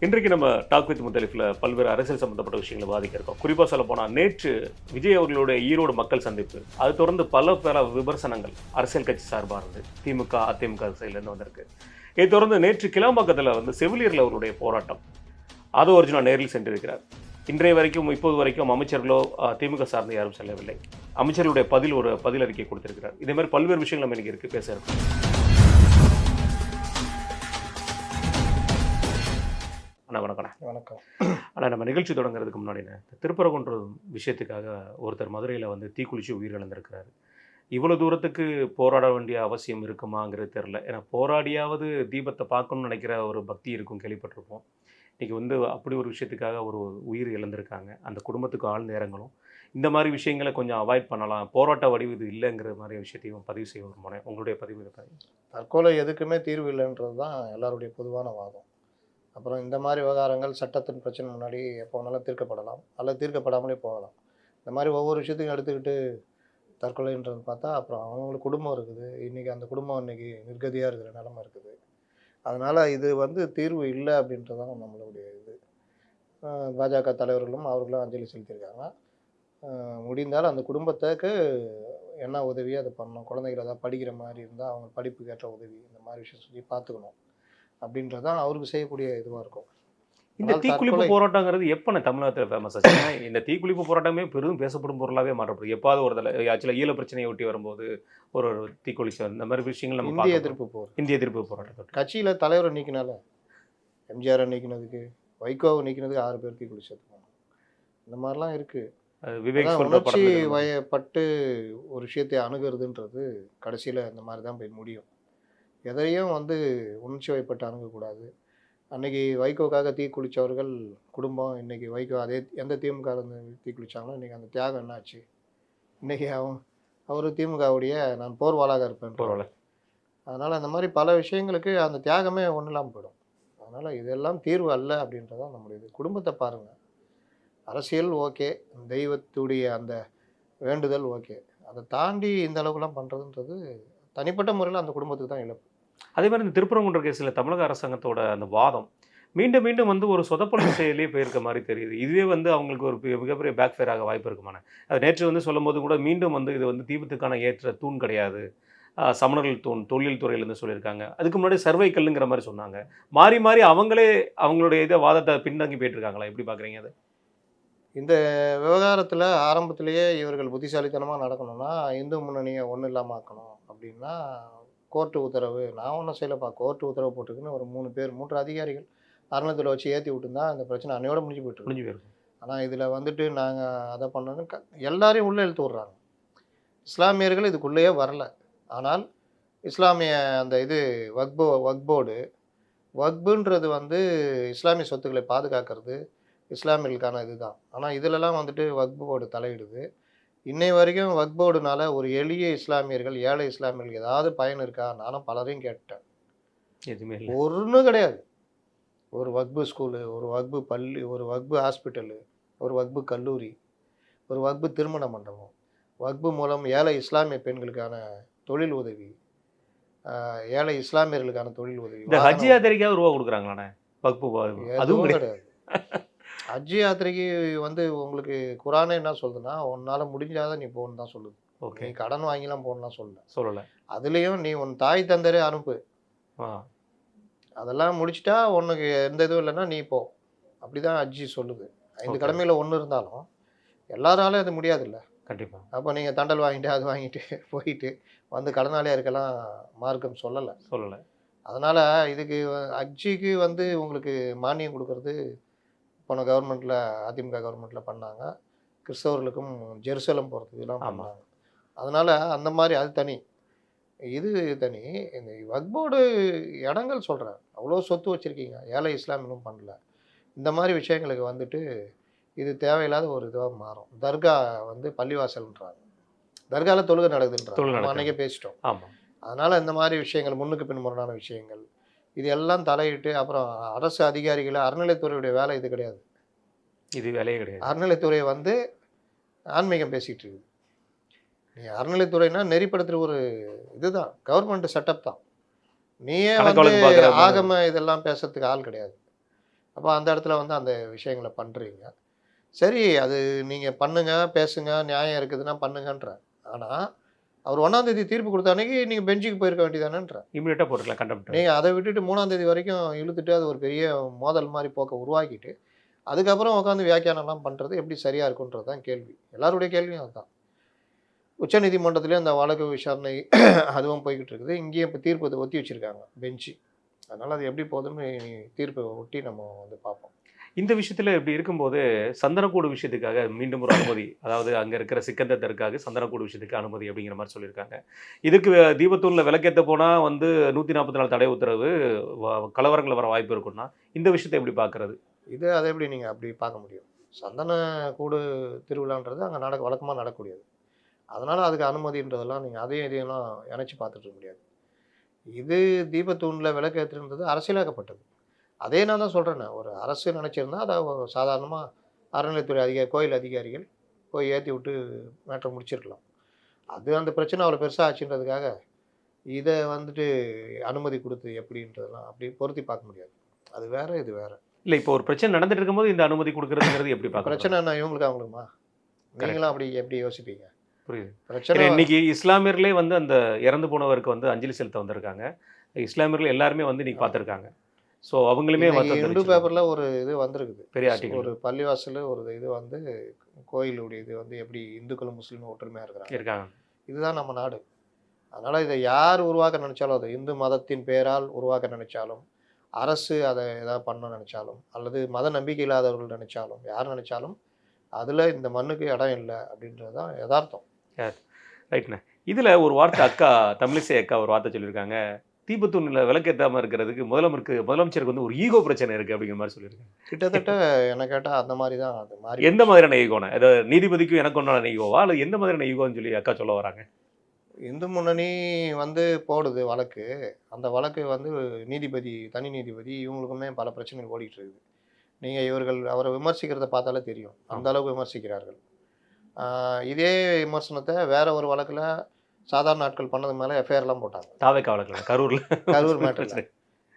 இன்றைக்கு நம்ம talk with முத்தலிஃபில் பல்வேறு அரசியல் சம்பந்தப்பட்ட விஷயங்களை பாதிக்க இருக்கோம். குறிப்பாக சொல்ல போனால் நேற்று விஜய் அவர்களுடைய ஈரோடு மக்கள் சந்திப்பு, அது தொடர்ந்து பல விமர்சனங்கள் அரசியல் கட்சி சார்பாக இருந்து திமுக அதிமுக சைட்லேருந்து வந்திருக்கு. இதை தொடர்ந்து நேற்று கிளாம்பாக்கத்தில் செவிலியர்கள் அவருடைய போராட்டம், அது ஒரிஜினல் நேரில் சென்றிருக்கிறார். இன்றைய வரைக்கும் இப்போது வரைக்கும் அமைச்சர்களோ திமுக சார்ந்து யாரும் செல்லவில்லை. அமைச்சர்களுடைய பதில் அறிக்கை கொடுத்திருக்கிறார். இதே மாதிரி பல்வேறு விஷயங்கள் நம்ம இன்னைக்கு இருக்கு பேச இருக்கோம். வணக்கம். ஆனால் நம்ம நிகழ்ச்சி தொடங்குறதுக்கு முன்னாடி திருப்பரங்குன்றம் விஷயத்துக்காக ஒருத்தர் மதுரையில் தீக்குளிச்சு உயிரிழந்திருக்கிறாரு. இவ்வளோ தூரத்துக்கு போராட வேண்டிய அவசியம் இருக்குமாங்கிறது தெரில. ஏன்னா போராடியாவது தீபத்தை பார்க்கணும்னு நினைக்கிற ஒரு பக்தி இருக்கும், கேள்விப்பட்டிருப்போம். இன்றைக்கி அப்படி ஒரு விஷயத்துக்காக ஒரு உயிர் இழந்திருக்காங்க. அந்த குடும்பத்துக்கு ஆழ்ந்த இரங்கலும். இந்த மாதிரி விஷயங்களை கொஞ்சம் அவாய்ட் பண்ணலாம், போராட்ட வடிவு இது இல்லைங்கிற மாதிரி விஷயத்தையும் பதிவு செய்ய விரும்புகிறேன். உங்களுடைய பதிவு இதை தற்கொலை எதுக்குமே தீர்வு இல்லைன்றது தான் எல்லாருடைய பொதுவான வாதம். அப்புறம் இந்த மாதிரி விவகாரங்கள் சட்டத்தின் பிரச்சனை முன்னாடி எப்போ வேணாலும் தீர்க்கப்படலாம், அல்லது தீர்க்கப்படாமலே போகலாம். இந்த மாதிரி ஒவ்வொரு விஷயத்தையும் எடுத்துக்கிட்டு தற்கொலைன்றது பார்த்தா அப்புறம் அவங்களுக்கு குடும்பம் இருக்குது. இன்றைக்கி அந்த குடும்பம் இன்றைக்கி நிர்கதியாக இருக்கிற நிலமை இருக்குது. அதனால் இது தீர்வு இல்லை அப்படின்றதான் நம்மளுடைய இது. பாஜக தலைவர்களும் அவர்களும் அஞ்சலி செலுத்தியிருக்காங்க. முடிந்தால் அந்த குடும்பத்துக்கு என்ன உதவியோ அதை பண்ணணும். குழந்தைகள் ஏதாவது படிக்கிற மாதிரி இருந்தால் அவங்க படிப்புக்கு ஏற்ற உதவி, இந்த மாதிரி விஷயம் சொல்லி பார்த்துக்கணும் அப்படின்றதான் அவருக்கு செய்யக்கூடிய இதுவாக இருக்கும். இந்த தீக்குளிப்பு போராட்டங்கிறது எப்போ தமிழ்நாட்டில் ஃபேமஸ் ஆச்சு? இந்த தீக்குளிப்பு போராட்டமே பெரும் பேசப்படும் பொருளாகவே மாற்றப்படுது. எப்பாவது ஒரு தலை ஆக்சுவலாக ஈழ பிரச்சனையை ஒட்டி வரும்போது ஒரு தீக்குளிச்சு இந்த மாதிரி விஷயங்கள் நம்ம இந்திய எதிர்ப்பு போராட்டம் கட்சியில் தலைவரை நீக்கினால எம்ஜிஆரை நீக்கினதுக்கு, வைகோவை நீக்கினதுக்கு 6 பேர் தீக்குளிச்சதுக்கு இந்த மாதிரிலாம் இருக்குது. உணர்ச்சி வயப்பட்டு ஒரு விஷயத்தை அணுகிறதுன்றது கடைசியில் இந்த மாதிரி தான் போய் முடியும். எதையும் உணர்ச்சி வயப்பட்டு அணுகக்கூடாது. அன்றைக்கி வைகோக்காக தீக்குளித்தவர்கள் குடும்பம் இன்றைக்கி வைகோ அதே எந்த திமுக தீ குளித்தாங்களோ இன்றைக்கி அந்த தியாகம் என்னாச்சு? இன்றைக்கி அவர் திமுகவுடைய நான் போர்வாளாக இருப்பேன் போர்வாள. அதனால் அந்த மாதிரி பல விஷயங்களுக்கு அந்த தியாகமே ஒன்றும் இல்லாமல் போயிடும். அதனால் இதெல்லாம் தீர்வு அல்ல அப்படின்றதான் நம்முடைய குடும்பத்தை பாருங்கள். அரசியல் ஓகே, தெய்வத்துடைய அந்த வேண்டுதல் ஓகே, அதை தாண்டி இந்த அளவுக்குலாம் பண்ணுறதுன்றது தனிப்பட்ட முறையில் அந்த குடும்பத்துக்கு தான் இழப்பு. அதே மாதிரி இந்த திருப்பரங்குன்றம் கேஸில் தமிழக அரசாங்கத்தோட அந்த வாதம் மீண்டும் மீண்டும் ஒரு சொதப்பல் செயலே போயிருக்க மாதிரி தெரியுது. இதுவே அவங்களுக்கு ஒரு மிகப்பெரிய பேக் ஃபேர் ஆக வாய்ப்பு இருக்குமான. அது நேற்று சொல்லும் போது கூட மீண்டும் இது தீபத்துக்கான ஏற்ற தூண் கிடையாது, சமணர்கள் தூண், தொழில் துறையிலேருந்து சொல்லியிருக்காங்க. அதுக்கு முன்னாடி சர்வை கல்லுங்கிற மாதிரி சொன்னாங்க. மாறி மாறி அவங்களே அவங்களுடைய வாதத்தை பின்தங்கி போயிட்டுருக்காங்களா? எப்படி பார்க்குறீங்க அது? இந்த விவகாரத்தில் ஆரம்பத்திலேயே இவர்கள் புத்திசாலித்தனமாக நடக்கணும்னா இந்து முன்னணியை ஒன்றும் இல்லாமல் ஆக்கணும் அப்படின்னா கோர்ட்டு உத்தரவு, நான் ஒன்றும் செய்யலப்பா, கோர்ட்டு உத்தரவு போட்டுக்குன்னு ஒரு 3 அதிகாரிகள் அறநிலையத்தில் வச்சு ஏற்றி விட்டுருந்தா அந்த பிரச்சனை அன்னையோட முடிஞ்சு போயிட்டு. ஆனால் இதில் நாங்கள் அதை பண்ணணும் எல்லாரையும் உள்ளே இழுத்து விட்றாங்க. இஸ்லாமியர்கள் இதுக்குள்ளேயே வரல. ஆனால் இஸ்லாமிய அந்த வக்புன்றது இஸ்லாமிய சொத்துக்களை பாதுகாக்கிறது இஸ்லாமியர்களுக்கான இதுதான். ஆனால் இதிலெல்லாம் வக்பு போர்டு தலையிடுது. இன்னை வரைக்கும் வக்ஃப் போர்டுனால ஒரு எளிய இஸ்லாமியர்கள், ஏழை இஸ்லாமியர்களுக்கு ஏதாவது பயன் இருக்கா? நானும் பலரையும் கேட்டேன், எதுவுமே ஒன்றும் கிடையாது. ஒரு வக்ஃபு ஸ்கூலு, ஒரு வக்ஃபு பள்ளி, ஒரு வக்ஃபு ஹாஸ்பிட்டலு, ஒரு வக்ஃபு கல்லூரி, ஒரு வக்ஃபு திருமண மண்டபம், வக்ஃபு மூலம் ஏழை இஸ்லாமிய பெண்களுக்கான தொழில் உதவி, ஏழை இஸ்லாமியர்களுக்கான தொழில் உதவி. இந்த ஹஜ் யாத்திரைக்காக ரூபா கொடுக்குறாங்களாண்ணே வக்ஃபு? அதுவும் கிடையாது. ஹஜ் யாத்திரைக்கு உங்களுக்கு குரானே என்ன சொல்லுதுன்னா, உன்னால் முடிஞ்சாதான் நீ போகணும் தான் சொல்லுது. ஓகே, நீ கடன் வாங்கிலாம் போகணும்லாம் சொல்லலை. அதுலேயும் நீ உன் தாய் தந்தரே அனுப்பு, அதெல்லாம் முடிச்சுட்டா உனக்கு எந்த இதுவும் இல்லைன்னா நீ போ, அப்படி தான் ஹஜ்ஜி சொல்லுது. 5 கடமையில் ஒன்று இருந்தாலும் எல்லாராலும் அது முடியாதுல்ல. கண்டிப்பாக. அப்போ நீங்கள் தண்டல் வாங்கிட்டு அது வாங்கிட்டு போயிட்டு கடனாளியாக இருக்கலாம் மார்க்கம் சொல்லலை. அதனால் இதுக்கு ஹஜ்ஜிக்கு உங்களுக்கு மானியம் கொடுக்கறது போன கவர்மெண்ட்டில், அதிமுக கவர்மெண்ட்டில் பண்ணாங்க. கிறிஸ்தவர்களுக்கும் ஜெருசலம் போகிறதுக்குலாம் பண்ணாங்க. அதனால் அந்த மாதிரி அது தனி, இது தனி. இந்த வக்ஃப் போர்டு இடங்கள் சொல்கிறேன், அவ்வளோ சொத்து வச்சுருக்கீங்க, ஏழை இஸ்லாமியனும் பண்ணல. இந்த மாதிரி விஷயங்களுக்கு இது தேவையில்லாத ஒரு இதுவாக மாறும். தர்கா பள்ளிவாசல்ன்றாங்க, தர்காவில் தொழுகை நடக்குதுன்றாங்க, அன்றைக்கே பேசிட்டோம். ஆமாம். அதனால் இந்த மாதிரி விஷயங்கள், முன்னுக்கு பின் முரணான விஷயங்கள், இது எல்லாம் தலையிட்டு அப்புறம் அரசு அதிகாரிகளை, அறநிலைத்துறையுடைய வேலை இது கிடையாது. இது வேலையே கிடையாது. அறநிலைத்துறை ஆன்மீகம் பேசிகிட்டு இருக்குது. நீ அறநிலைத்துறைனா நெறிப்படுத்துகிற ஒரு இதுதான், கவர்மெண்ட் செட்டப் தான். நீயே ஆகம இதெல்லாம் பேசுறதுக்கு ஆள் கிடையாது. அப்போ அந்த இடத்துல வந்து அந்த விஷயங்களை பண்ணுறீங்க. சரி, அது நீங்கள் பண்ணுங்க, பேசுங்க, நியாயம் இருக்குதுன்னா பண்ணுங்கன்றேன். ஆனால் அவர் 1ஆம் தேதி தீர்ப்பு கொடுத்த அன்னைக்கு நீங்கள் பெஞ்சுக்கு போயிருக்க வேண்டியதானேன்றேன். இமீடியட்டா போட்டுக்கலாம் கண்டெம்ட். நீங்கள் அதை விட்டுட்டு 3ஆம் தேதி வரைக்கும் இழுத்துட்டு அது ஒரு பெரிய மோதல் மாதிரி போக்க உருவாக்கிட்டு அதுக்கப்புறம் உட்காந்து வியாக்கியானம்லாம் பண்ணுறது எப்படி சரியாக இருக்குன்றது தான் கேள்வி. எல்லாருடைய கேள்வியும் அதுதான். உச்சநீதிமன்றத்திலேயும் அந்த வழக்கு விசாரணை அதுவும் போய்கிட்டு இருக்குது. இங்கேயும் இப்போ தீர்ப்பு ஒத்தி வச்சுருக்காங்க பெஞ்சு. அதனால் அது எப்படி போகுதுன்னு தீர்ப்பை ஒட்டி நம்ம வந்து பார்ப்போம். இந்த விஷயத்துல இப்படி இருக்கும்போது சந்தனக்கூடு விஷயத்துக்காக மீண்டும் ஒரு அனுமதி, அதாவது அங்க இருக்கிற சிக்கந்தர் தர்காவுக்கு சந்தனக்கூடு விஷயத்துக்கு அனுமதி அப்படிங்கிற மாதிரி சொல்லியிருக்காங்க. இதுக்கு தீபத்தூர்ல விளக்கேத்த போனா வந்து 144 தடை உத்தரவு, கலவரங்கள் வர வாய்ப்பு இருக்குன்னா இந்த விஷயத்தை எப்படி பார்க்கறது? இது அதை எப்படி நீங்கள் அப்படி பார்க்க முடியும்? சந்தன கூடு திருவிழான்றது அங்கே வழக்கமாக நடக்கக்கூடியது. அதனால் அதுக்கு அனுமதின்றதெல்லாம் நீங்கள் அதையும் இதையெல்லாம் இணைச்சி பார்த்துட்டு இருக்க முடியாது. இது தீபத்தூணில் விளக்கேற்றிருந்தது அரசியலாக்கப்பட்டது. அதே நான் தான் சொல்கிறேனே, ஒரு அரசு நினச்சிருந்தா அதை சாதாரணமாக அறநிலைத்துறை கோயில் அதிகாரிகள் போய் ஏற்றி விட்டு மேட்டரை முடிச்சிருக்கலாம். அது அந்த பிரச்சனை அவ்வளோ பெருசாக ஆச்சுன்றதுக்காக இதை வந்துட்டு அனுமதி கொடுத்து எப்படின்றதெல்லாம் அப்படி பொருத்தி பார்க்க முடியாது. அது வேறு, இது வேறு. இல்லை, இப்போ ஒரு பிரச்சனை நடந்துட்டு இருக்கும்போது இந்த அனுமதி கொடுக்குறதுங்கிறது எப்படி பார்க்க? பிரச்சனை என்ன இவங்களுக்கு அவங்களுக்குமா? நீங்களும் அப்படி எப்படி யோசிப்பீங்க? புரியுது. பிரச்சனை இன்னைக்கு இஸ்லாமியர்களே வந்து அந்த இறந்து போனவருக்கு வந்து அஞ்சலி செலுத்த வந்திருக்காங்க. இஸ்லாமியர்கள் எல்லாருமே வந்து இன்னைக்கு பார்த்துருக்காங்க. ஸோ அவங்களுமே இந்து பேப்பரில் ஒரு இது வந்திருக்குது, பெரிய ஆர்டிகல். ஒரு பள்ளிவாசல் ஒரு இது வந்து கோயிலுடைய இது வந்து எப்படி இந்துக்களும் முஸ்லீமும் ஒற்றுமையாக இருக்காங்க. இதுதான் நம்ம நாடு. அதனால் இதை யார் உருவாக்க நினச்சாலும், அது இந்து மதத்தின் பேரால் உருவாக்க நினச்சாலும், அரசு அதை எதாவது பண்ண நினச்சாலும், அல்லது மத நம்பிக்கை இல்லாதவர்கள் நினச்சாலும், யார் நினச்சாலும் அதில் இந்த மண்ணுக்கு இடம் இல்லை அப்படின்றது தான் யதார்த்தம். ரைட்ண்ணே. இதில் ஒரு வார்த்தை அக்கா தமிழிசை அக்கா ஒரு வார்த்தை சொல்லியிருக்காங்க, தீபத்தூணில் விளக்கேற்றாமல் இருக்கிறதுக்கு முதலமைச்சருக்கு வந்து ஒரு ஈகோ பிரச்சனை இருக்குது அப்படிங்கிற மாதிரி சொல்லியிருக்காங்க. கிட்டத்தட்ட என்ன கேட்டால் அந்த மாதிரி தான். அது மாதிரி எந்த மாதிரியான ஈகோனா? ஏதாவது நீதிபதிக்கும் எனக்கு ஒன்றான ஈகோவா, அல்லது எந்த மாதிரியான ஈகோன்னு சொல்லி அக்கா சொல்ல வராங்க? இந்து முன்னணி வந்து போடுது வழக்கு. அந்த வழக்கு வந்து நீதிபதி, தனி நீதிபதி இவங்களுக்குமே பல பிரச்சனைகள் ஓடிட்டு இருக்குது. நீங்கள் இவர்கள் அவரை விமர்சிக்கிறத பார்த்தாலே தெரியும், அந்த அளவுக்கு விமர்சிக்கிறார்கள். இதே விமர்சனத்தை வேற ஒரு வழக்கில் சாதாரண நாட்கள் பண்ணது மேலே எஃப்ஐஆர்லாம் போட்டாங்க. தாவேக்கா வழக்கில் கரூர் மேட்டரில்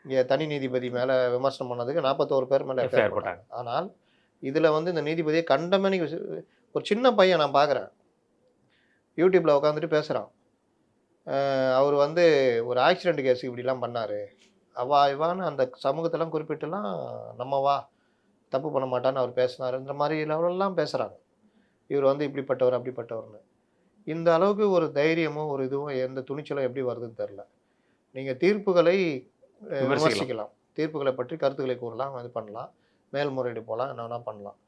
இங்கே தனி நீதிபதி மேலே விமர்சனம் பண்ணதுக்கு 41 பேர் மேலே எஃப்ஐஆர் போட்டாங்க. ஆனால் இதில் வந்து இந்த நீதிபதியை கண்டமணி ஒரு சின்ன பையன் நான் பார்க்குறேன், யூடியூப்பில் உட்காந்துட்டு பேசுகிறான். அவர் வந்து ஒரு ஆக்சிடென்ட் கேஸுக்கு இப்படிலாம் பண்ணார், இவான்னு அந்த சமூகத்தெல்லாம் குறிப்பிட்டுலாம் நம்மவா தப்பு பண்ண மாட்டான்னு அவர் பேசினாருன்ற மாதிரி லெவலெல்லாம் பேசுகிறாங்க. இவர் வந்து இப்படிப்பட்டவர் அப்படிப்பட்டவர்னு. இந்த அளவுக்கு ஒரு தைரியமும் ஒரு இதுவும் எந்த துணிச்சலும் எப்படி வருதுன்னு தெரில. நீங்கள் தீர்ப்புகளை விமர்சிக்கலாம், தீர்ப்புகளை பற்றி கருத்துக்களை கூறலாம், இது பண்ணலாம், மேல்முறையீடு போகலாம், என்ன வேணால் பண்ணலாம்.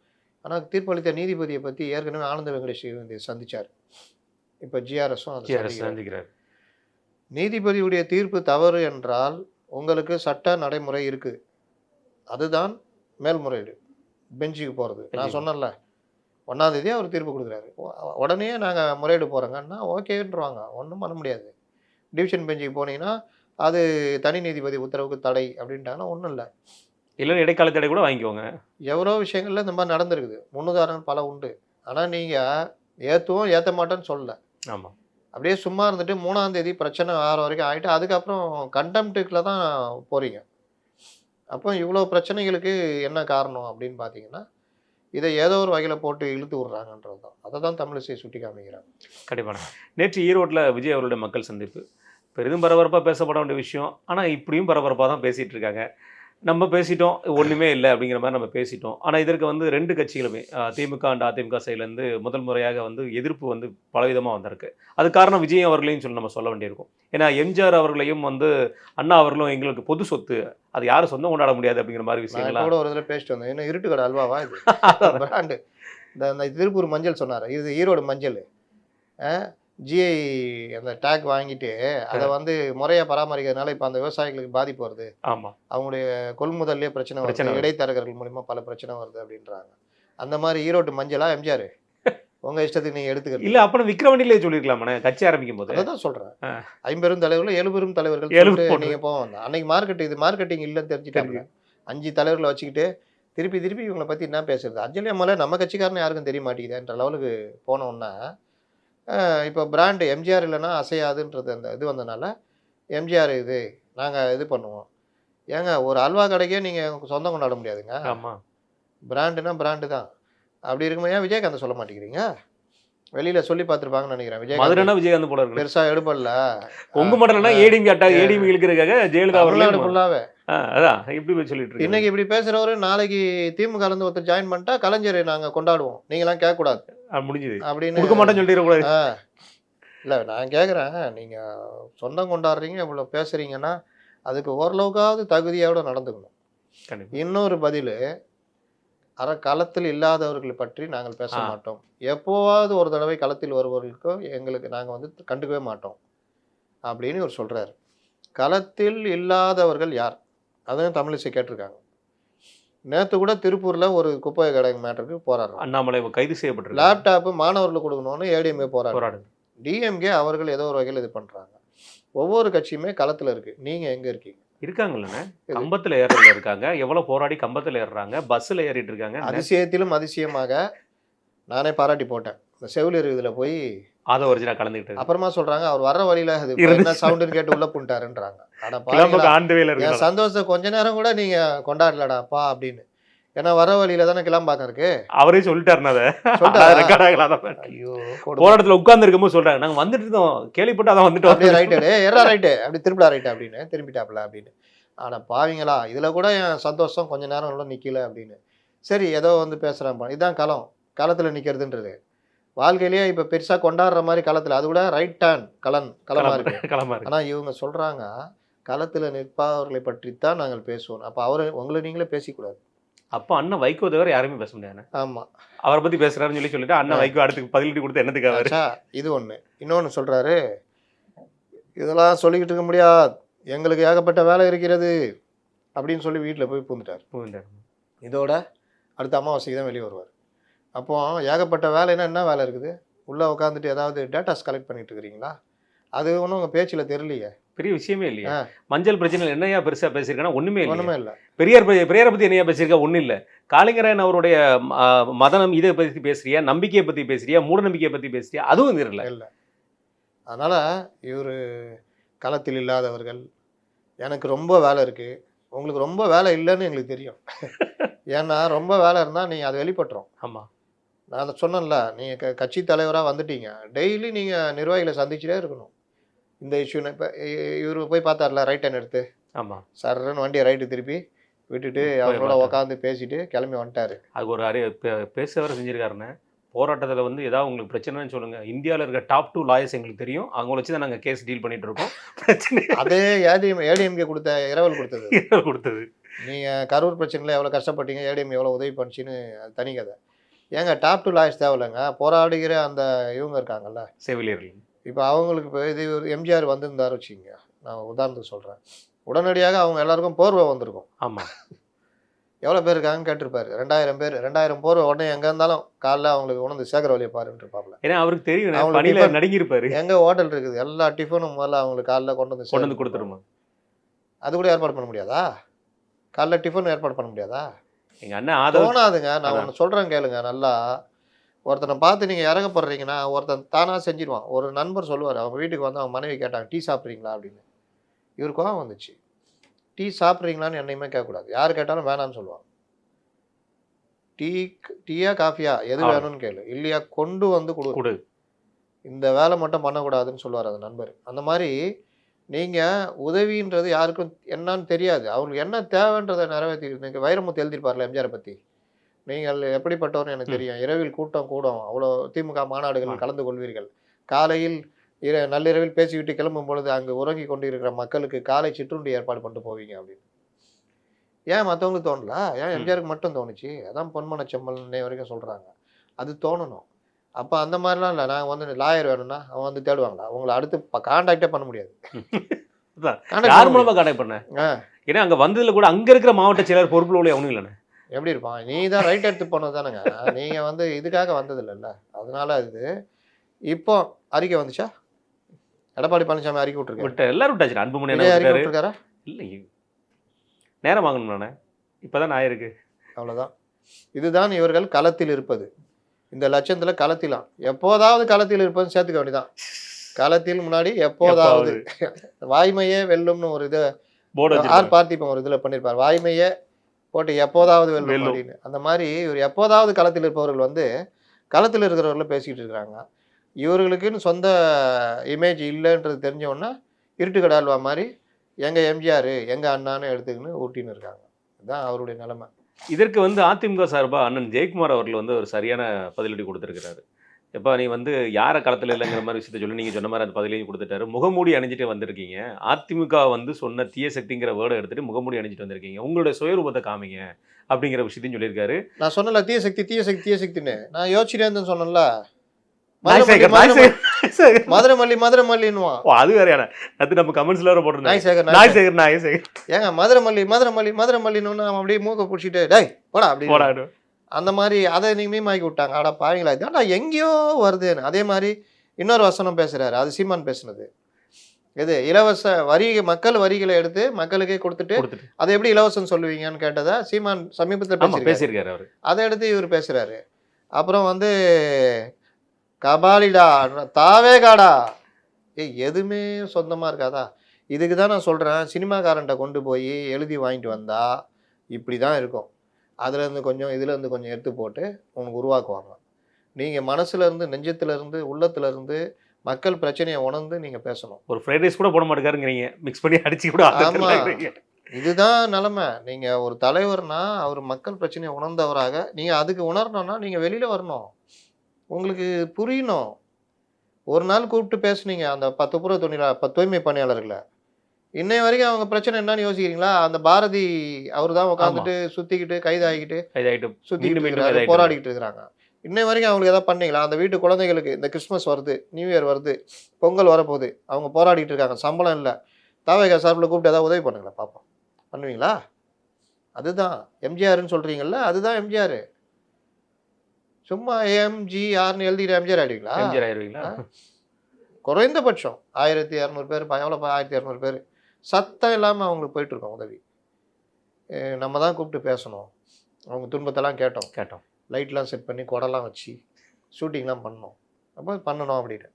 ஆனால் தீர்ப்பளித்த நீதிபதியை பற்றி ஏற்கனவே ஆனந்த வெங்கடேஷ் சந்தித்தார். இப்போ ஜிஆர்எஸும் அதை சந்திக்கிறார். நீதிபதியுடைய தீர்ப்பு தவறு என்றால் உங்களுக்கு சட்ட நடைமுறை இருக்குது, அதுதான் மேல்முறையீடு, பெஞ்சுக்கு போகிறது. நான் சொன்னேன்ல, 1ஆம் தேதி அவர் தீர்ப்பு கொடுக்குறாரு, உடனே நாங்கள் முறையீடு போகிறோங்கன்னா ஓகேன்றுவாங்க, ஒன்றும் பண்ண முடியாது. டிவிஷன் பெஞ்சுக்கு போனீங்கன்னா அது தனி நீதிபதி உத்தரவுக்கு தடை அப்படின்ட்டாங்கன்னா ஒன்றும் இல்லை, இல்லைன்னா இடைக்கால தடை கூட வாங்கிக்கோங்க. எவ்வளோ விஷயங்கள்ல இந்த மாதிரி நடந்திருக்குது, முன்னுதாரணம் பல உண்டு. ஆனால் நீங்கள் ஏற்றுவோம் ஏற்ற மாட்டேன்னு சொல்லலை. ஆமாம், அப்படியே சும்மா இருந்துட்டு 3ஆம் தேதி பிரச்சனை ஆகிற வரைக்கும் ஆகிட்டு அதுக்கப்புறம் கண்டெம்ட்டுக்குள்ள தான் போகிறீங்க. அப்போ இவ்வளோ பிரச்சனைகளுக்கு என்ன காரணம் அப்படின்னு பார்த்தீங்கன்னா இதை ஏதோ ஒரு வகையில் போட்டு இழுத்து விட்றாங்கன்றது தான். அதை தான் தமிழிசை சுட்டி காமிக்கிறாங்க. கண்டிப்பாக. நேற்று ஈரோட்டில் விஜய் அவர்களுடைய மக்கள் சந்திப்பு பெரிதும் பரபரப்பாக பேசப்பட வேண்டிய விஷயம். ஆனால் இப்படியும் பரபரப்பாக தான் பேசிகிட்டு இருக்காங்க. நம்ம பேசிட்டோம், ஒன்றுமே இல்லை அப்படிங்கிற மாதிரி நம்ம பேசிட்டோம். ஆனால் இதற்கு வந்து 2 கட்சிகளுமே திமுக அண்ட் அதிமுக சைட்லேருந்து முதல் முறையாக வந்து எதிர்ப்பு வந்து பலவிதமாக வந்திருக்கு. அது காரணம் விஜய் அவர்களையும் சொல்லி நம்ம சொல்ல வேண்டியிருக்கும். ஏன்னா எம்ஜிஆர் அவர்களையும் வந்து அண்ணா அவர்களும் எங்களுக்கு பொது சொத்து, அது யாரும் சொந்தம் கொண்டாட முடியாது அப்படிங்கிற மாதிரி விஷயங்கள்லாம் கூட ஒரு இதில் பேசிட்டு வந்தேன். என்ன இருட்டு கடை அல்வாவா இது பிராண்டு? இந்த திருப்பூர் மஞ்சள் சொன்னார், இது ஈரோடு மஞ்சள். ஜிஐ அந்த டேக் வாங்கிட்டு அதை வந்து முறையாக பராமரிக்கிறதுனால இப்போ அந்த விவசாயிகளுக்கு பாதிப்பு வருது. ஆமாம், அவங்களுடைய கொள்முதல்லே பிரச்சனை வருது, இடைத்தரகர்கள் மூலிமா பல பிரச்சனை வருது அப்படின்றாங்க. அந்த மாதிரி ஈரோட்டு மஞ்சளா எம்ஜிஆர் உங்கள் இஷ்டத்துக்கு நீங்கள் எடுத்துக்கிறது இல்லை. அப்புறம் விக்ரவண்டிலே சொல்லியிருக்கலாமே கட்சி ஆரம்பிக்கும் போது. அதான் சொல்கிறேன், 50 தலைவர்கள் 7 தலைவர்கள் நீங்கள் போவாங்க. அன்னைக்கு மார்க்கெட்டிங் இல்லைன்னு தெரிஞ்சுட்டாங்க. 5 தலைவர்களை வச்சுக்கிட்டு திருப்பி இவங்களை பற்றி என்ன பேசுறது? அஞ்சலி அம்மாவில் நம்ம கட்சிக்காரன்னு யாருக்கும் தெரிய மாட்டேங்குதுன்ற லெவலுக்கு போனோன்னா இப்போ பிராண்டு எம்ஜிஆர் இல்லைன்னா அசையாதுன்றது அந்த இது வந்ததுனால எம்ஜிஆர் இது நாங்கள் இது பண்ணுவோம். ஏங்க ஒரு அல்வா கடைக்கே நீங்கள் சொந்தம் கொண்டாட முடியாதுங்க. ஆமாம், பிராண்டுனா பிராண்டு தான். அப்படி இருக்கும்போது ஏன் விஜயகாந்த் சொல்ல மாட்டேங்கிறீங்க? வெளியில சொல்லி பார்த்துருப்பாங்கன்னு நினைக்கிறேன். விஜயகாந்த் மதுரைனா விஜயகாந்த் போல இருக்கு. பெருசா எடுபடல. கொங்கு மண்டலம்னா ஏடிஎம்கே அட்டாக், ஏடிஎம்கே இழுக்கிறதுக்காக ஜெயலலிதா தமிழ்நாடு அவர்களே ஃபுல்லாவே அதான் இப்படி போய் சொல்லிட்டு இருக்கு. இன்னைக்கு இப்படி பேசுறவரு நாளைக்கு திமுக இருந்து ஒருத்தர் ஜாயின் பண்ணிட்டா கலைஞரை நாங்க கொண்டாடுவோம், நீங்களாம் கேட்கக்கூடாது முடிஞ்சுது அப்படின்னு. கொடுக்க மாட்டேன்னு சொல்லிடக்கூடாது. இல்லை நான் கேட்குறேன், நீங்க சொந்தம் கொண்டாடுறீங்க இவ்வளோ பேசுறீங்கன்னா அதுக்கு ஓரளவுக்காவது தகுதியோட நடந்துக்கணும். கண்டிப்பா. இன்னொரு பதில், களத்தில் இல்லாதவர்களை பற்றி நாங்கள் பேச மாட்டோம். எப்போவாவது ஒரு தடவை களத்தில் வருபவர்களுக்கோ எங்களுக்கு நாங்கள் வந்து கண்டுக்கவே மாட்டோம் அப்படின்னு இவர் சொல்கிறார். களத்தில் இல்லாதவர்கள் யார்? அதையும் தமிழிசை கேட்டிருக்காங்க. நேற்று கூட திருப்பூரில் ஒரு குப்பை கடை மேட்டருக்கு போராடுறோம். அண்ணாமலை கைது செய்யப்பட்டிருக்கு. லேப்டாப்பு மாணவர்களுக்கு கொடுக்கணும்னு ஏடிஎம்கே போராடுது. டிஎம்கே அவர்கள் ஏதோ ஒரு வகையில் இது பண்ணுறாங்க. ஒவ்வொரு கட்சியுமே களத்தில் இருக்குது. நீங்கள் எங்கே இருக்கீங்க? இருக்காங்கல்லண்ணே, கம்பத்தில் ஏறதுல இருக்காங்க. எவ்வளோ போராடி கம்பத்தில் ஏறுறாங்க, பஸ்ஸில் ஏறிட்டு இருக்காங்க. அதிசயத்திலும் அதிசயமாக நானே பாராட்டி போட்டேன். இந்த செவிலியர் இதில் போய் அதை ஒரிஜினா கலந்துக்கிட்டு அப்புறமா சொல்கிறாங்க அவர் வர வழியில் அது என்ன சவுண்டுன்னு கேட்டு உள்ளே புண்டாருன்றாங்க. ஆனால் என் சந்தோஷத்தை கொஞ்ச நேரம் கூட நீங்கள் கொண்டாடலடாப்பா அப்படின்னு. ஏன்னா வர வழியில தானே கிளம்பாக்கம் இருக்கு. அவரே சொல்லிட்டாருன்னா ஐயோ போராட்டத்தில் உட்கார்ந்து இருக்கும்போது சொல்றாங்க, நாங்கள் வந்துட்டு இருந்தோம், கேள்விப்பட்டு அதான் வந்துட்டு அப்படியே ரைட்டு எறா ரைட்டு அப்படி திருப்பிடா ரைட்டு அப்படின்னு திரும்பிட்டாப்ல அப்படின்னு. ஆனால் பாவீங்களா, இதில் கூட என் சந்தோஷம் கொஞ்ச நேரம் கூட நிற்கல அப்படின்னு. சரி ஏதோ வந்து பேசுகிறான்ப்பா, இதுதான் களத்தில் நிற்கிறதுன்றது. வாழ்க்கையிலேயே இப்போ பெருசாக கொண்டாடுற மாதிரி களத்தில் அது கூட ரைட் டேன் களமாக இருக்கு. ஆனால் இவங்க சொல்கிறாங்க களத்தில் நிற்பவர்களை பற்றித்தான் நாங்கள் பேசுவோம். அப்போ உங்களை நீங்களே பேசிக்கூடாது. அப்போ அண்ணன் வைகோ தவிர யாருமே பேச முடியாது. ஆமாம், அவரை பற்றி பேசுகிறாருன்னு சொல்லிட்டு அண்ணன் வைகோ அடுத்து பதிலடி கொடுத்து என்னத்துக்காக? இது ஒன்று. இன்னொன்று சொல்கிறாரு, இதெல்லாம் சொல்லிக்கிட்டு இருக்க முடியாது, எங்களுக்கு ஏகப்பட்ட வேலை இருக்கிறது அப்படின்னு சொல்லி வீட்டில் போய் பூந்துட்டார். இதோட அடுத்த அமாவாசைக்கு தான் வெளியே வருவார். அப்போ ஏகப்பட்ட வேலைன்னா என்ன வேலை இருக்குது? உள்ளே உட்காந்துட்டு ஏதாவது டேட்டாஸ் கலெக்ட் பண்ணிட்டு இருக்கிறீங்களா? அது ஒன்றும் உங்கள் பேச்சில் தெரியலையே. பெரிய விஷயமே இல்லையா? மஞ்சள் பிரச்சனை என்னையா பெருசாக பேசியிருக்கேன்னா ஒன்றுமே இல்லை. பெரியாரை பற்றி என்னையா பேசியிருக்கா? ஒன்றும் இல்லை. காளிங்கராயன் அவருடைய மதனம் இதை பற்றி பேசுறியா, நம்பிக்கையை பற்றி பேசுறியா, மூட நம்பிக்கையை பற்றி பேசுறியா? அதுவும் இல்லை. அதனால் இவர் களத்தில் இல்லாதவர்கள், எனக்கு ரொம்ப வேலை இருக்குது, உங்களுக்கு ரொம்ப வேலை இல்லைன்னு எங்களுக்கு தெரியும். ஏன்னா ரொம்ப வேலை இருந்தால் நீங்கள் அதை வெளிப்பட்டுரும். ஆமாம், நான் அதை சொன்னேன்ல, நீங்கள் கட்சி தலைவராக வந்துட்டீங்க, டெய்லி நீங்கள் நிர்வாகிகளை சந்திச்சுட்டே இருக்கணும். இந்த இஷ்யூன்னு இப்போ இவர் போய் பார்த்தார்ல ரைட் ஹேண்ட் எடுத்து, ஆமாம், சர்ன்னு வண்டியை ரைட்டு திருப்பி விட்டுட்டு அவங்களோட உட்காந்து பேசிட்டு கிளம்பி வந்துட்டாரு. அது ஒரு பேச வர செஞ்சிருக்காருன்னு. போராட்டத்தில் வந்து ஏதாவது உங்களுக்கு பிரச்சனைன்னு சொல்லுங்கள், இந்தியாவில் இருக்க டாப் 2 லாயர்ஸ் எங்களுக்கு தெரியும், அவங்கள வச்சு தான் நாங்கள் கேஸ் டீல் பண்ணிட்டு இருக்கோம். பிரச்சனை அதே ஏடிஎம்கே கொடுத்த இரவல் கொடுத்தது. நீங்கள் கரூர் பிரச்சனையில் எவ்வளோ கஷ்டப்பட்டீங்க, ஏடிஎம் எவ்வளோ உதவி பண்ணிச்சின்னு அது தனி கதை. ஏங்க டாப் 2 லாயர்ஸ் தேவையில்லைங்க, போராடுகிற அந்த இவங்க இருக்காங்கல்ல செவிலியர்கள். இப்போ அவங்களுக்கு இப்போ இது எம்ஜிஆர் வந்திருந்தாரு வச்சுக்கிங்க, நான் உதாரணத்துக்கு சொல்கிறேன், உடனடியாக அவங்க எல்லாருக்கும் போர்வை வந்திருக்கும். ஆமாம், எவ்வளோ பேர் இருக்காங்கன்னு கேட்டிருப்பாரு. 2000 பேர், 2000 போர்வை உடனே எங்கே இருந்தாலும் காலைல அவங்களுக்கு உணர்ந்து சேகர வழியை பாருன்னு இருப்பாப்ல. ஏன்னா அவருக்கு தெரியும் அவங்களுக்கு நடுங்கிருப்பாரு. எங்கே ஹோட்டல் இருக்குது, எல்லா டிஃபனும் முதல்ல அவங்களுக்கு காலைல கொண்டு வந்து கொடுத்துருமா. அது கூட ஏற்பாடு பண்ண முடியாதா? காலைல டிஃபன் ஏற்பாடு பண்ண முடியாதா? எங்கள் அண்ணன் தோணாதுங்க. நான் ஒன்று சொல்கிறேன் கேளுங்க நல்லா. ஒருத்தனை பார்த்து நீங்கள் இறக்கப்படுறீங்கன்னா ஒருத்தன் தானாக செஞ்சிருவான். ஒரு நண்பர் சொல்லுவார், அவங்க வீட்டுக்கு வந்து அவங்க மனைவி கேட்டாங்க, டீ சாப்பிட்றீங்களா அப்படின்னு. இவருக்கும் வந்துச்சு, டீ சாப்பிட்றீங்களான்னு என்னையுமே கேட்கக்கூடாது, யார் கேட்டாலும் வேணான்னு சொல்லுவாங்க. டீயா காஃபியா எது வேணும்னு கேளு, இல்லையா கொண்டு வந்து கொடு, இந்த வேலை மட்டும் பண்ணக்கூடாதுன்னு சொல்லுவார் அந்த நண்பர். அந்த மாதிரி நீங்கள் உதவின்றது யாருக்கும் என்னன்னு தெரியாது, அவங்களுக்கு என்ன தேவைன்றதை நிறைவேற்றி. நீங்கள் வைரமுத்து எழுதியிருப்பார்ல எம்ஜிஆரை பற்றி, நீங்கள் எப்படிப்பட்டவர்னு எனக்கு தெரியும், இரவில் கூட்டம் கூடும், அவ்வளோ திமுக மாநாடுகள் கலந்து கொள்வீர்கள், காலையில் நள்ளிரவில் பேசிவிட்டு கிளம்பும் பொழுது அங்கு உறங்கி கொண்டிருக்கிற மக்களுக்கு காலை சிற்றுண்டி ஏற்பாடு பண்ணிட்டு போவீங்க அப்படின்னு. ஏன் மற்றவங்களுக்கு தோணல? ஏன் எம்ஜிஆருக்கு மட்டும் தோணுச்சு? அதான் பொன்மன செம்மல் இன்னை வரைக்கும் சொல்கிறாங்க, அது தோணணும். அப்போ அந்த மாதிரிலாம் இல்லை. நாங்கள் வந்து லாயர் வேணும்னா அவன் வந்து தேடுவாங்களா? அவங்கள அடுத்து கான்டாக்டே பண்ண முடியாது. யார் மூலமாக கான்டாக்ட் பண்ண? ஏன்னா அங்கே வந்ததில் கூட அங்கே இருக்கிற மாவட்ட செயலர் பொறுப்பில் உள்ள அவனும் இல்லைண்ணே. எப்படி இருப்பான்? நீ தான் ரைட் எடுத்து போனது தானேங்க, நீங்கள் வந்து இதுக்காக வந்தது இல்லைல்ல. அதனால இது இப்போ அறிக்கை வந்துச்சா? எடப்பாடி பழனிசாமி அறிக்கை விட்டுருக்காரு, எல்லாரும் விட்டாச்சு. அன்புமணி அறிக்கை விட்டுருக்காரா? இல்லை, நேரம் வாங்கணும்ண்ணே, இப்போதான் ஆயிருக்கு. அவ்வளோதான். இதுதான் இவர்கள் களத்தில் இருப்பது. இந்த லட்சத்தில் களத்திலாம் எப்போதாவது களத்தில் இருப்பதுன்னு சேர்த்துக்க வேண்டியதான். களத்தில் முன்னாடி எப்போதாவது வாய்மையே வெல்லும்னு ஒரு இதை போர்டு ஆர் பார்த்திபன் ஒரு இதில் பண்ணியிருப்பார், வாய்மையே போட்டு எப்போதாவது வெல்லும் அப்படின்னு. அந்த மாதிரி ஒரு எப்போதாவது களத்தில் இருப்பவர்கள் வந்து களத்தில் இருக்கிறவர்கள் பேசிக்கிட்டு இருக்கிறாங்க. இவர்களுக்குன்னு சொந்த இமேஜ் இல்லைன்றது தெரிஞ்சவொன்னே இருட்டு கடால்வா மாதிரி எங்கள் எம்ஜிஆர் எங்கள் அண்ணான்னு எடுத்துக்கின்னு ஊட்டின்னு இருக்காங்க. இதுதான் அவருடைய நிலைமை. இதற்கு வந்து அதிமுக சார்பா அண்ணன் ஜெயக்குமார் அவர்கள் வந்து ஒரு சரியான பதிலடி கொடுத்துருக்கிறாரு. எப்பா நீ வந்து யாரை களத்தில் இல்லைங்கிற மாதிரி விஷயத்த சொல்லி நீங்கள் சொன்ன மாதிரி அந்த பதிலையும் கொடுத்துட்டாரு. முகமூடி அணிஞ்சிட்டு வந்திருக்கீங்க. அதிமுக வந்து சொன்ன தீய சக்திங்கிற வேர்டை எடுத்துட்டு முகமூடி அணிஞ்சிட்டு வந்திருக்கீங்க. உங்களுடைய சுயரூபத்தை காமிங்க அப்படிங்கிற விஷயத்தையும் சொல்லியிருக்காரு. நான் சொன்னல தீய சக்தி தீய சக்தி தீய சக்தின்னு நான் யோசிச்சுட்டே இருந்தேன்னு சொன்னேன்ல. மதுரை மல்லி மதுரை மல்லின்னுவான். அது வேறையான அது நம்ம கமெண்ட்ஸ்ல வர போட்டிருந்தோம். ஏங்க மதுரை மல்லி மதுரை மல்லி மதுரை மல்லின்னு அவன் அப்படியே மூக்க பிடிச்சிட்டு டேய் போடா அப்படி அந்த மாதிரி அதை நீங்க மீமாக்கி விட்டாங்க. ஆடா பாவீங்களா இதாண்டா எங்கேயோ வருதுன்னு. அதே மாதிரி இன்னொரு வசனம் பேசுறாரு, அது சீமான் பேசுனது. இது இலவச வரி மக்கள் வரிகளை எடுத்து மக்களுக்கே கொடுத்துட்டு அதை எப்படி இலவசம் சொல்லுவீங்கன்னு கேட்டதா சீமான் சமீபத்தில் பேசியிருக்காரு அவர். அதை எடுத்து இவர் பேசுறாரு. அப்புறம் வந்து கபாலிடா தாவேகாடா எதுவுமே சொந்தமாக இருக்காதா? இதுக்கு தான் நான் சொல்கிறேன், சினிமாக்காரன்ட்ட கொண்டு போய் எழுதி வாங்கிட்டு வந்தா இப்படி தான் இருக்கும். அதுலேருந்து கொஞ்சம் இதுலேருந்து கொஞ்சம் எடுத்து போட்டு உனக்கு உருவாக்குவாங்க. நீங்கள் மனசுலேருந்து நெஞ்சத்துலேருந்து உள்ளத்துலேருந்து மக்கள் பிரச்சனையை உணர்ந்து நீங்கள் பேசணும். ஒரு ஃப்ரைட் ரைஸ் கூட போட மாட்டேங்கிறீங்க, மிக்ஸ் பண்ணி அடிச்சு கூட. ஆமாம், இதுதான் நிலமை. நீங்கள் ஒரு தலைவர்னா அவர் மக்கள் பிரச்சனையை உணர்ந்தவராக நீங்கள் அதுக்கு உணரணும்னா நீங்கள் வெளியில் வரணும், உங்களுக்கு புரியணும். ஒரு நாள் கூப்பிட்டு பேசுனீங்க அந்த 10 புற தூய்மை பணியாளர்களை, இன்னை வரைக்கும் அவங்க பிரச்சனை என்னன்னு யோசிக்கிறீங்களா? அந்த பாரதி அவர் தான் உட்காந்துட்டு சுற்றிக்கிட்டு கைதாகிக்கிட்டு சுற்றிக்கிட்டு போராடிக்கிட்டு இருக்கிறாங்க. இன்னை வரைக்கும் அவங்களுக்கு எதாவது பண்ணீங்களா? அந்த வீட்டு குழந்தைகளுக்கு இந்த கிறிஸ்மஸ் வருது, நியூ இயர் வருது, பொங்கல் வரப்போகுது, அவங்க போராடிட்டு இருக்காங்க, சம்பளம் இல்லை, தாவேகா சார்பில் கூப்பிட்டு ஏதாவது உதவி பண்ணுங்களா பார்ப்போம், பண்ணுவீங்களா? அதுதான் எம்ஜிஆர்னு சொல்கிறீங்கல்ல, அதுதான் எம்ஜிஆர். சும்மா எம்ஜிஆர்னு எழுதிக்கிற எம்ஜிஆர் ஆயிடுவீங்களா? குறைந்தபட்சம் 1200 பேர், எவ்வளோ 1200 பேர் சத்தம் இல்லாமல் அவங்களுக்கு போயிட்டுருக்கோம் உதவி. நம்ம தான் கூப்பிட்டு பேசணும், அவங்க துன்பத்தெல்லாம் கேட்டோம், லைட்லாம் செட் பண்ணி கொடலாம் வச்சு ஷூட்டிங்லாம் பண்ணோம், அப்போ பண்ணணும் அப்படின்னு.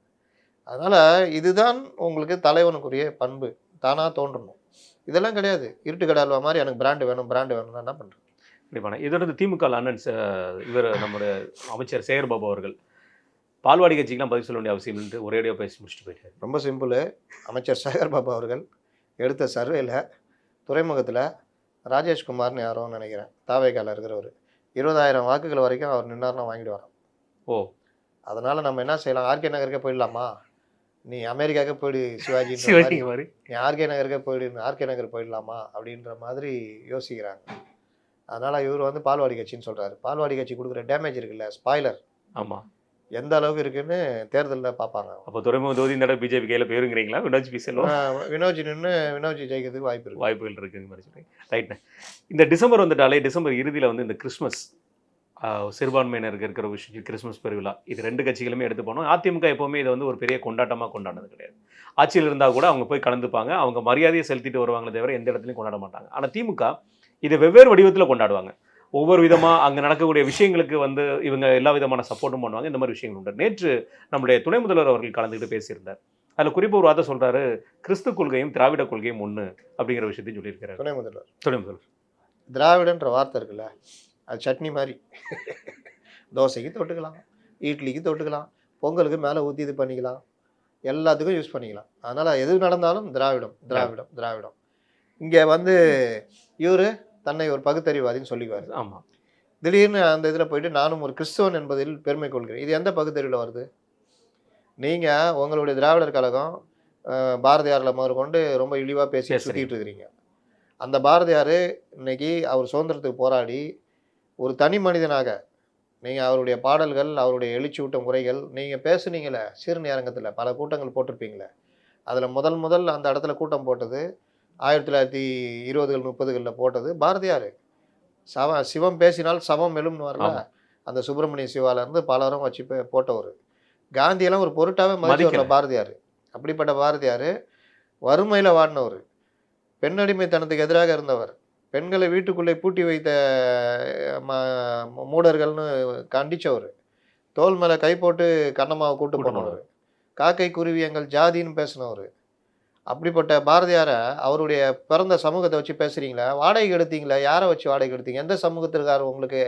அதனால் இதுதான் உங்களுக்கு தலைவனுக்குரிய பண்பு, தானாக தோன்றணும். இதெல்லாம் கிடையாது. இருட்டு கடால்வா மாதிரி எனக்கு பிராண்டு வேணும் தான் என்ன பண்ணுறது. கண்டிப்பான இதோட திமுக அண்ணன் இவர் நம்முடைய அமைச்சர் சேகர்பாபு அவர்கள் பால்வாடி கட்சிக்கெலாம் பதில் சொல்ல வேண்டிய அவசியம் இல்லை, ஒரேடியாக பேசி முடிச்சுட்டு போயிட்டார். ரொம்ப சிம்பிள். அமைச்சர் சேகர்பாபு அவர்கள் எடுத்த சர்வேல துறைமுகத்தில் ராஜேஷ்குமார்னு யாரோன்னு நினைக்கிறேன், தாவேகால இருக்கிறவர், 20,000 வாக்குகள் வரைக்கும் அவர் நின்னார்னா வாங்கிட்டு வரோம். ஓ, அதனால் நம்ம என்ன செய்யலாம்? ஆர்கே நகருக்கே போயிடலாமா? நீ அமெரிக்காவுக்கு போயிடு சிவாஜி மாதிரி, நீ ஆர்கே நகருக்கே போயிடு, ஆர்கே நகர் போயிடலாமா அப்படின்ற மாதிரி யோசிக்கிறாங்க. அதனால் இவர் வந்து பால்வாடி கட்சின்னு சொல்கிறாரு. பால்வாடி கட்சி கொடுக்குற டேமேஜ் இருக்குல்ல, ஸ்பாய்லர், ஆமாம், எந்த அளவுக்கு இருக்குன்னு தேர்தலில் பார்ப்பாங்க. அப்போ துறைமுக தொகுதி இந்த பிஜேபி கையில் போயிருங்கிறீங்களா? வினோஜ் நின்று வினோஜ் ஜெயிக்கிறதுக்கு வாய்ப்புகள் இருக்குங்க மாதிரி சொல்லி. ரைட்ண்ணே, இந்த டிசம்பர் வந்துட்டாலே டிசம்பர் இறுதியில் வந்து இந்த கிறிஸ்மஸ் சிறுபான்மையினருக்கு இருக்கிற விஷயம், கிறிஸ்மஸ் பெருவிழா, இது 2 கட்சிகளுமே எடுத்து போனோம். அதிமுக எப்போவுமே இதை வந்து ஒரு பெரிய கொண்டாட்டமாக கொண்டாடுறது கிடையாது. ஆட்சியில் இருந்தால் கூட அவங்க போய் கலந்துப்பாங்க, அவங்க மரியாதையை செலுத்திட்டு வருவாங்களே தவிர எந்த இடத்துலையும் கொண்டாட மாட்டாங்க. ஆனால் திமுக இதை வெவ்வேறு வடிவத்தில் கொண்டாடுவாங்க. ஒவ்வொரு விதமாக அங்கே நடக்கக்கூடிய விஷயங்களுக்கு வந்து இவங்க எல்லா விதமான சப்போர்ட்டும் பண்ணுவாங்க. இந்த மாதிரி விஷயங்கள் உண்டு. நேற்று நம்முடைய துணை முதல்வர் அவர்கள் கலந்துக்கிட்டு பேசியிருந்தார். அதில் குறிப்பாக ஒரு வார்த்தை சொல்கிறாரு, கிறிஸ்து கொள்கையும் திராவிட கொள்கையும் ஒன்று அப்படிங்கிற விஷயத்தையும் சொல்லியிருக்கிறார் துணை முதல்வர். திராவிடன்ற வார்த்தை இருக்குல்ல, அது சட்னி மாதிரி, தோசைக்கு தொட்டுக்கலாம், இட்லிக்கு தொட்டுக்கலாம், பொங்கலுக்கு மேலே ஊற்றி இது பண்ணிக்கலாம், எல்லாத்துக்கும் யூஸ் பண்ணிக்கலாம். அதனால் எது நடந்தாலும் திராவிடம் திராவிடம் திராவிடம். இங்கே வந்து இவர் தன்னை ஒரு பகுத்தறிவாதின்னு சொல்லிக்குவார். ஆமாம், திடீர்னு அந்த இதில் போயிட்டு நானும் ஒரு கிறிஸ்தவன் என்பதில் பெருமை கொள்கிறேன். இது எந்த பகுத்தறிவில் வருது? நீங்கள் உங்களுடைய திராவிடர் கழகம் பாரதியாரில் முதற்கொண்டு ரொம்ப இழிவாக பேசி சுற்றிட்டு இருக்கிறீங்க. அந்த பாரதியார் இன்னைக்கு அவர் சுதந்திரத்துக்கு போராடி ஒரு தனி மனிதனாக நீங்கள் அவருடைய பாடல்கள், அவருடைய எழுச்சியூட்டும் முறைகள், நீங்கள் பேசுனீங்களே சிறுநேரங்கத்தில் பல கூட்டங்கள் போட்டிருப்பீங்களே, அதில் முதல் அந்த இடத்துல கூட்டம் போட்டது 1920கள் 30களில் போட்டது பாரதியார். சிவம் பேசினால் சவம் எழும்னு வரல, அந்த சுப்பிரமணிய சிவாலேருந்து பலரும் வச்சு போட்டவர். காந்தியெல்லாம் ஒரு பொருட்டாகவே மதிக்கல பாரதியார். அப்படிப்பட்ட பாரதியார் வறுமையில் வாடினவர், பெண்ணடிமைத்தனத்துக்கு எதிராக இருந்தவர், பெண்களை வீட்டுக்குள்ளே பூட்டி வைத்த மூடர்கள்னு கண்டித்தவர், தோல் மேலே கை போட்டு கண்ணம்மாவை கூட்டு போனவர், காக்கை குருவி எங்கள் ஜாதின்னு பேசினவர். அப்படிப்பட்ட பாரதியாரை அவருடைய பிறந்த சமூகத்தை வச்சு பேசுறீங்களா? வாடகைக்கு எடுத்தீங்களா? யாரை வச்சு வாடகைக்கு எடுத்தீங்க? எந்த சமூகத்திற்காரு உங்களுக்கு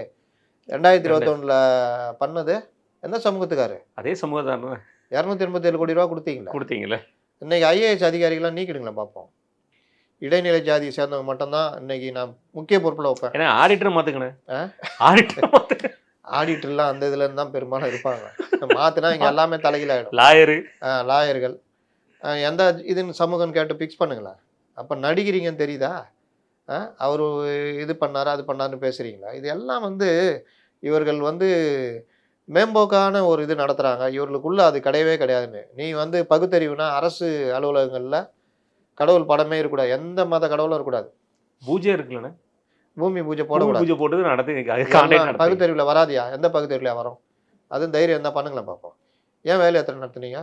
2021 பண்ணது? எந்த சமூகத்துக்காரு? அதே சமூகம் தானே 287 கோடி ரூபா கொடுத்தீங்களா? கொடுத்தீங்களே. இன்னைக்கு ஐஏஎஸ் அதிகாரிகள்லாம் நீக்கிடுங்களேன் பார்ப்போம். இடைநிலை ஜாதியை சேர்ந்தவங்க மட்டும்தான் இன்னைக்கு நான் முக்கிய பொறுப்பில் வைப்பேன். ஏன்னா ஆடிட்டர் மாற்றுக்கணும். ஆடிட்டர் மாற்று ஆடிட்டர்லாம் அந்த இதுலேருந்து தான் பெரும்பாலும் இருப்பாங்க. மாற்றினா இங்கே எல்லாமே தலைகீழாயிடும். லாயர்கள் எந்த இதுன்னு சமூகம்னு கேட்டு ஃபிக்ஸ் பண்ணுங்களேன். அப்போ நடிக்கிறீங்கன்னு தெரியுதா? அவர் இது பண்ணார் அது பண்ணாருன்னு பேசுகிறீங்களா? இது எல்லாம் இவர்கள் மேம்போக்கான ஒரு இது நடத்துகிறாங்க. இவர்களுக்குள்ள அது கிடையவே கிடையாதுன்னு. நீ பகுத்தறிவுனா அரசு அலுவலகங்களில் கடவுள் படமே இருக்கக்கூடாது. எந்த மத கடவுளும் இருக்கக்கூடாது. பூஜை இருக்குல்லண்ணே, பூமி பூஜை போடக்கூடாது. பூஜை போட்டு நடத்தி பகுத்தறிவில் வராதியா? எந்த பகுத்தறிவில் வரும்? அதுவும் தைரியம் இருந்தால் பண்ணுங்களேன் பார்ப்போம். ஏன் வேலை எத்தனை நடத்துனீங்க?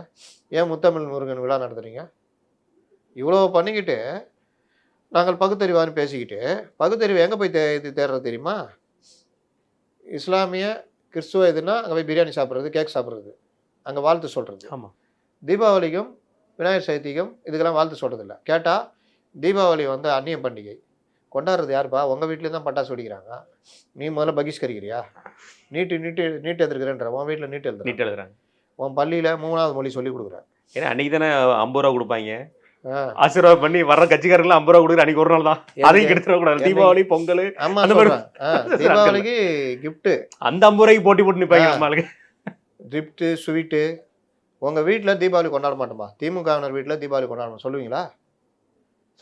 ஏன் முத்தமிழ் முருகன் விழா நடத்துறீங்க? இவ்வளோ பண்ணிக்கிட்டு நாங்கள் பகுத்தறிவான்னு பேசிக்கிட்டு பகுத்தறிவு எங்கே போய் தேடுறது தெரியுமா? இஸ்லாமிய கிறிஸ்துவ இதுன்னா அங்கே போய் பிரியாணி சாப்பிட்றது, கேக் சாப்பிட்றது, அங்கே வாழ்த்து சொல்கிறது. ஆமாம். தீபாவளிக்கும் விநாயகர் சதுர்த்திக்கும் இதுக்கெல்லாம் வாழ்த்து சொல்கிறதில்ல. கேட்டால் தீபாவளி அந்நிய பண்டிகை கொண்டாடுறது யாருப்பா? உங்கள் வீட்லேயும் தான் பட்டாசு வெடிக்கிறாங்க. நீ முதல்ல பகிஷ்கரிக்கிறியா? நீட் எதிர்க்கிறேன்ற உன் வீட்டில் நீட் எழுதுறாங்க. உன் பள்ளியில் 3வது மொழி சொல்லி கொடுக்குறேன். ஏன்னா அன்றைக்கி தானே 50 ரூபா கொடுப்பாங்க. ஆசீர்வாதம் பண்ணி வர்ற கட்சிக்காரர்கள் 50 ரூபா கொடுக்குற அன்றைக்கி ஒரு நாள் தான். அதையும் கெடுத்துடக்கூடாது. தீபாவளி பொங்கல் தீபாவளிக்கு கிஃப்ட்டு அந்த 50 ரூபாய்க்கு போட்டி போட்டு நிற்பாங்க. Gift sweet. உங்கள் வீட்டில் தீபாவளி கொண்டாட மாட்டோமா? திமுகவினர் வீட்டில் தீபாவளி கொண்டாட சொல்லுவீங்களா?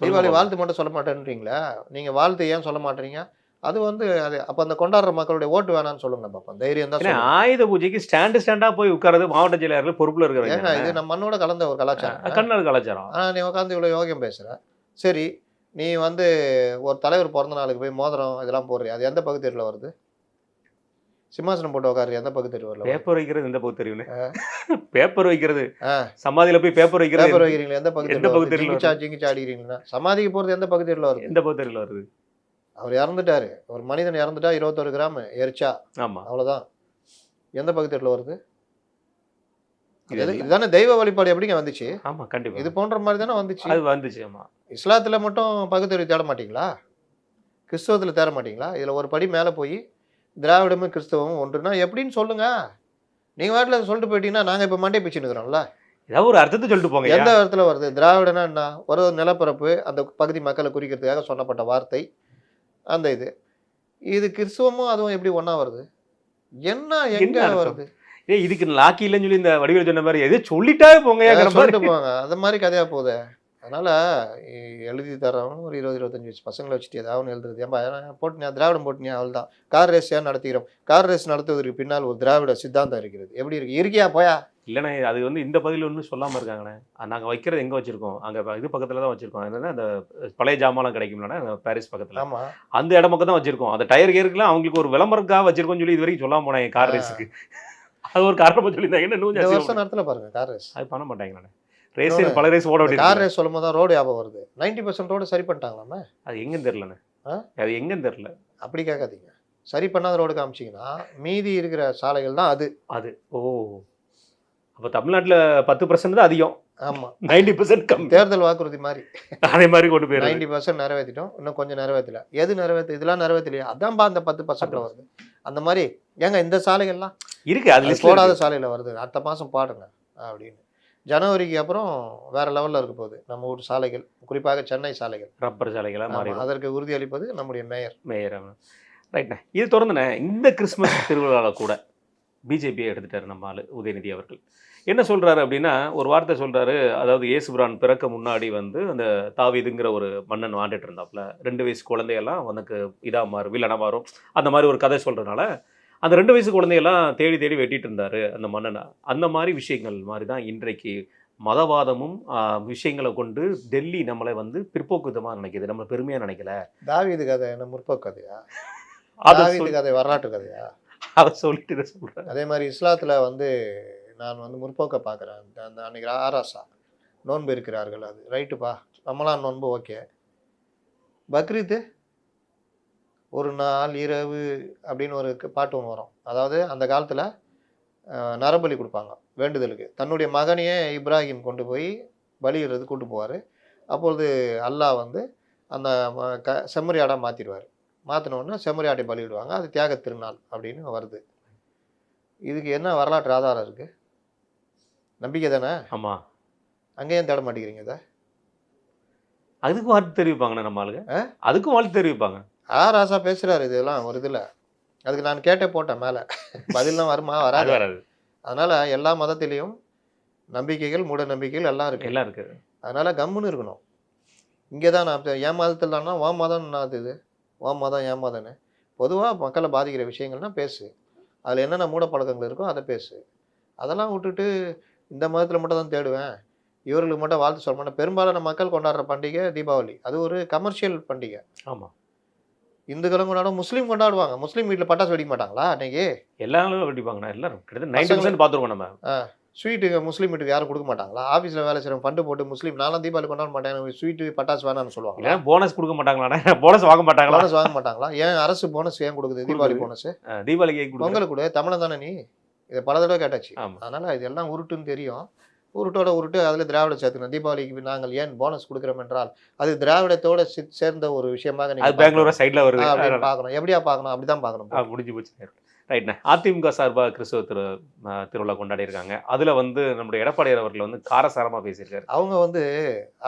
தீபாவளி வாழ்த்து மட்டும் சொல்ல மாட்டேன்றீங்களா? நீங்கள் வாழ்த்து ஏன் சொல்ல மாட்டேறீங்க? அது அது அப்போ அந்த கொண்டாடுற மக்களுடைய ஓட்டு வேணான்னு சொல்லுங்க பார்ப்போம். தைரியம் தான். ஆயுத பூஜைக்கு ஸ்டாண்டாக போய் உட்காரது மாவட்ட செயலாளர்கள் பொறுப்பில் இருக்கிறாங்க. இது நம்ம மண்ணோட கலந்த ஒரு கலாச்சாரம். ஆனால் நீ உட்காந்து இவ்வளோ யோகியம் பேசுகிற. சரி, நீ ஒரு தலைவர் பிறந்த நாளுக்கு போய் மோதிரம் இதெல்லாம் போடுறியா? அது எந்த பகுத்தறிவில் வருது? சிம்மாசனம் போட்டு உட்காரு எந்த பகுத்தறிவு வரல? பேப்பர் வைக்கிறது எந்த பகுத்தறிவுன்னு? பேப்பர் வைக்கிறது சமாதியில் போய் பேப்பர் வைக்கிறீங்களா? எந்த பகுத்தறிவு? ஜிங்கிச்சா அடிக்கிறீங்களா? சமாதிக்கு போகிறது எந்த பகுத்தறிவில் வருது? எந்த பகுத்தறிவில் வருது? அவர் இறந்துட்டாரு. ஒரு மனிதன் இறந்துட்டா 21 கிராம் எரிச்சா. ஆமாம், அவ்வளோதான். எந்த பகுத்தறிவில் வருது? இதுதானே தெய்வ வழிபாடு. எப்படிங்க வந்துச்சு? ஆமாம், கண்டிப்பாக இது போன்ற மாதிரி தானே வந்துச்சு. அது வந்துச்சு. ஆமாம். இஸ்லாத்தில் மட்டும் பகுத்தறிவு தேட மாட்டீங்களா? கிறிஸ்தவத்தில் தேட மாட்டீங்களா? இதில் ஒரு படி மேலே போய் திராவிடமும் கிறிஸ்தவமும் ஒன்றுனா எப்படின்னு சொல்லுங்க. நீங்கள் வாட்டில் சொல்லிட்டு போயிட்டீங்கன்னா நாங்கள் இப்போ மண்டை பிச்சுன்னு இருக்கிறோம்ல. ஏதாவது ஒரு அர்த்தத்தை சொல்லிட்டு போங்க. எந்த இடத்துல வருது? திராவிடனா என்ன? ஒரு நிலப்பரப்பு, அந்த பகுதி மக்களை குறிக்கிறதுக்காக சொல்லப்பட்ட வார்த்தை அந்த இது கிறிஸ்துவமும் அதுவும் எப்படி ஒன்றா வருது? எங்க வருது? இதுக்கு லாக்கி இல்லைன்னு சொல்லி இந்த வடிவேல் சொன்ன மாதிரி எதோ சொல்லிட்டாவே போங்க, சொல்லிட்டு போங்க. அந்த மாதிரி கதையா போகுது. அதனால் எழுதி தரவனும் ஒரு 20-25 வயசு பசங்களை வச்சுட்டு ஏதாவது எழுதுறது. ஏன்பா போட்டுனியா? திராவிடம் போட்டுனியா? அவள் தான். கார் ரேஸ் ஏன் நடத்துகிறோம்? கார் ரேஸ் நடத்துவதற்கு பின்னால் ஒரு திராவிட சித்தாந்தம் இருக்கிறது. எப்படி இருக்கு? இருக்கியா போயா? இல்லைண்ணே, அது இந்த பதில் ஒன்றும் சொல்லாமல் இருக்காங்கண்ணே. நாங்கள் வைக்கிறது எங்கே வச்சுருக்கோம்? அங்கே இது பக்கத்தில் தான் வச்சுருக்கோம். என்னன்னா அந்த பழைய ஜாமான்லாம் கிடைக்கும்லண்ணே, பாரிஸ் பக்கத்தில். ஆமாம், அந்த இடம் பக்கம் தான் வச்சுருக்கோம். அந்த டயர் கேருக்குலாம் அவங்களுக்கு ஒரு விளம்பரக்காக வச்சுருக்கோம்னு சொல்லி இது வரைக்கும் சொல்லாமல் போனேன். கார் ரேஸுக்கு அது ஒரு காரணமாக சொல்லியிருந்தாங்க. இன்னும் வருஷம் நேரத்தில் பாருங்கள் கார் ரேஸ் அது பண்ண மாட்டாங்கண்ணே. ரேஸ் பல ரேஸ் ஓட வேண்டிய கார் ரேஸ் சொல்லும் போது தான் ரோடு ஞாபகம் வருது. 90% ரோடு சரி பண்ணிட்டாங்களாமே. அது எங்கன்னு தெரியலண்ணே. அது எங்கன்னு தெரியல. அப்படி கேட்காதீங்க. சரி பண்ணாத ரோடு காமிச்சிங்கன்னா மீதி இருக்கிற சாலைகள் தான் அது. ஓ, அப்போ தமிழ்நாட்டில் 10% தான் அதிகம். ஆமாம், 90% கம்மி. தேர்தல் வாக்குறுதி மாதிரி அதே மாதிரி கொண்டு போய் 90% நிறைவேற்றிட்டோம். இன்னும் கொஞ்சம் நிறைவேற்றல. எது நிறைவேற்று? இதெல்லாம் நிறைவேற்றலையா? அதான்பா அந்த 10% வருது. அந்த மாதிரி ஏங்க இந்த சாலைகள்லாம் இருக்கு. அது போடாத சாலையில் வருது. அடுத்த மாதம் பாடுங்க அப்படின்னு. ஜனவரிக்கு அப்புறம் வேற லெவலில் இருக்க போகுது நம்ம ஊர் சாலைகள், குறிப்பாக சென்னை சாலைகள் ரப்பர் சாலைகளாக மாறி. அதற்கு உறுதியளிப்பது நம்முடைய மேயர். ரைட்ண்ணே. இது தொடர்ந்துண்ணே இந்த கிறிஸ்மஸ் திருவிழாவில் கூட பிஜேபியை எடுத்துட்டார் நம்ம ஆளு உதயநிதி அவர்கள். என்ன சொல்கிறாரு அப்படின்னா, ஒரு வார்த்தை சொல்கிறாரு. அதாவது இயேசுபிரான் பிறக்க முன்னாடி அந்த தாவீதுங்கிற ஒரு மன்னன் வாழ்ந்துட்டு இருந்தாப்புல. 2 வயசு குழந்தையெல்லாம் உனக்கு இதாக மாறும், வில்லனாக மாறும், அந்த மாதிரி ஒரு கதை சொல்கிறதுனால அந்த 2 வயசு குழந்தையெல்லாம் தேடி தேடி வெட்டிட்டு இருந்தார் அந்த மன்னனை. அந்த மாதிரி விஷயங்கள் மாதிரி தான் இன்றைக்கு மதவாதமும் விஷயங்களை கொண்டு டெல்லி நம்மளை பிற்போக்குத்தமாக நினைக்கிது. நம்ம பெருமையாக நினைக்கல. தாவீது கதை என்ன முற்போக்கு கதையா? தாவீது கதை வரலாற்று கதையா? அதை சொல்லிட்டு இதை சொல்கிறேன். அதே மாதிரி இஸ்லாத்தில் நான் முற்போக்கை பார்க்குறேன். அந்த அன்றைக்கி ஆராசா நோன்பு இருக்கிறார்கள். அது ரைட்டுப்பா. ரமலான் நோன்பு ஓகே. பக்ரீத்து ஒரு நாள் இரவு அப்படின்னு ஒரு பாட்டு ஒன்று வரும். அதாவது அந்த காலத்தில் நரபலி கொடுப்பாங்க வேண்டுதலுக்கு. தன்னுடைய மகனையே இப்ராஹிம் கொண்டு போய் பலியிடுறது கூட்டு போவார். அப்பொழுது அல்லாஹ் வந்து அந்த செம்மறியாடாக மாற்றிடுவார். மாற்றினோடனே செம்மறியாட்டை பலியிடுவாங்க. அது தியாக திருநாள் அப்படின்னு வருது. இதுக்கு என்ன வரலாற்று ஆதாரம் இருக்குது? நம்பிக்கை தானே? ஆமாம். அங்கேயும் தேட மாட்டேங்கிறீங்க இதை? அதுக்கும் வாழ்த்து தெரிவிப்பாங்கண்ணே நம்ம ஆளுங்க. அதுக்கும் வாழ்த்து தெரிவிப்பாங்க. ராசா பேசுகிறாரு இதெல்லாம் ஒரு இதில். அதுக்கு நான் கேட்டே போட்டேன் மேலே. பதிலாம் வருமா? வராது. அதனால் எல்லா மதத்திலையும் நம்பிக்கைகள், மூட நம்பிக்கைகள் எல்லாம் இருக்குது. அதனால் கம்முன்னு இருக்கணும். இங்கே தான் நான் என் மதத்தில் தானா ஓம் மதம் இது ஓம் மதம் ஏன் மதம்னு பொதுவாக மக்களை பாதிக்கிற விஷயங்கள்னால் பேசு. அதில் என்னென்ன மூட பழக்கங்கள் இருக்கோ அதை பேசு. அதெல்லாம் விட்டுட்டு இந்த மதத்தில் மட்டும் தான் தேடுவேன், இவர்களுக்கு மட்டும் வாழ்த்து சொல்ல மாட்டேன். பெரும்பாலான மக்கள் கொண்டாடுற பண்டிகை தீபாவளி. அது ஒரு கமர்ஷியல் பண்டிகை. ஆமாம். இந்துக்களும் கொண்டாடுவோம், முஸ்லீம் கொண்டாடுவாங்க. முஸ்லீம் வீட்டில் பட்டாசு வெடிக்க மாட்டாங்களா அன்னைக்கு? எல்லாரும் வெடிப்பாங்கண்ணா. எல்லாரும் கிட்டத்தட்ட 90% பார்த்துருவோம் நம்ம. ஸ்வீட்டுங்க முஸ்லீம் வீட்டுக்கு யாரும் கொடுக்க மாட்டாங்களா? ஆஃபீஸில் வேலை செய்கிறவங்க ஃபண்டு போட்டு முஸ்லீம் நானும் தீபாவளி கொண்டாட மாட்டேன், ஸ்வீட்டு பட்டாசு வேணாம்னு சொல்லுவாங்க. போனஸ் கொடுக்க மாட்டாங்களா? போனஸ் வாங்க மாட்டாங்களா? போனஸ் வாங்க மாட்டாங்களா? ஏன் அரசு போனஸ் ஏன் கொடுக்குது? தீபாவளி போனஸ் தீபாவளிக்கு பொங்கல் கூட தமிழன் தானே நீ? இதை பல தடவை கேட்டாச்சு. அதனால் இதெல்லாம் உருட்டுன்னு தெரியும். உருட்டோட உருட்டு அதில் திராவிட சேர்த்துக்கணும். தீபாவளிக்கு நாங்கள் ஏன் போனஸ் கொடுக்குறோம் என்றால் அது திராவிடத்தோட சேர்ந்த ஒரு விஷயமாக நீங்கள் பெங்களூர் சைடில் வருது அப்படின்னு பார்க்கணும். எப்படியா பார்க்கணும்? அப்படி தான் பார்க்கணும். முடிஞ்சு போச்சு. ரைட்ண்ணே. அதிமுக சார்பாக கிறிஸ்துவ திருவிழா கொண்டாடி இருக்காங்க. அதில் வந்து நம்முடைய எடப்பாடியார் அவர்கள் வந்து காரசாரமாக பேசியிருக்காரு. அவங்க வந்து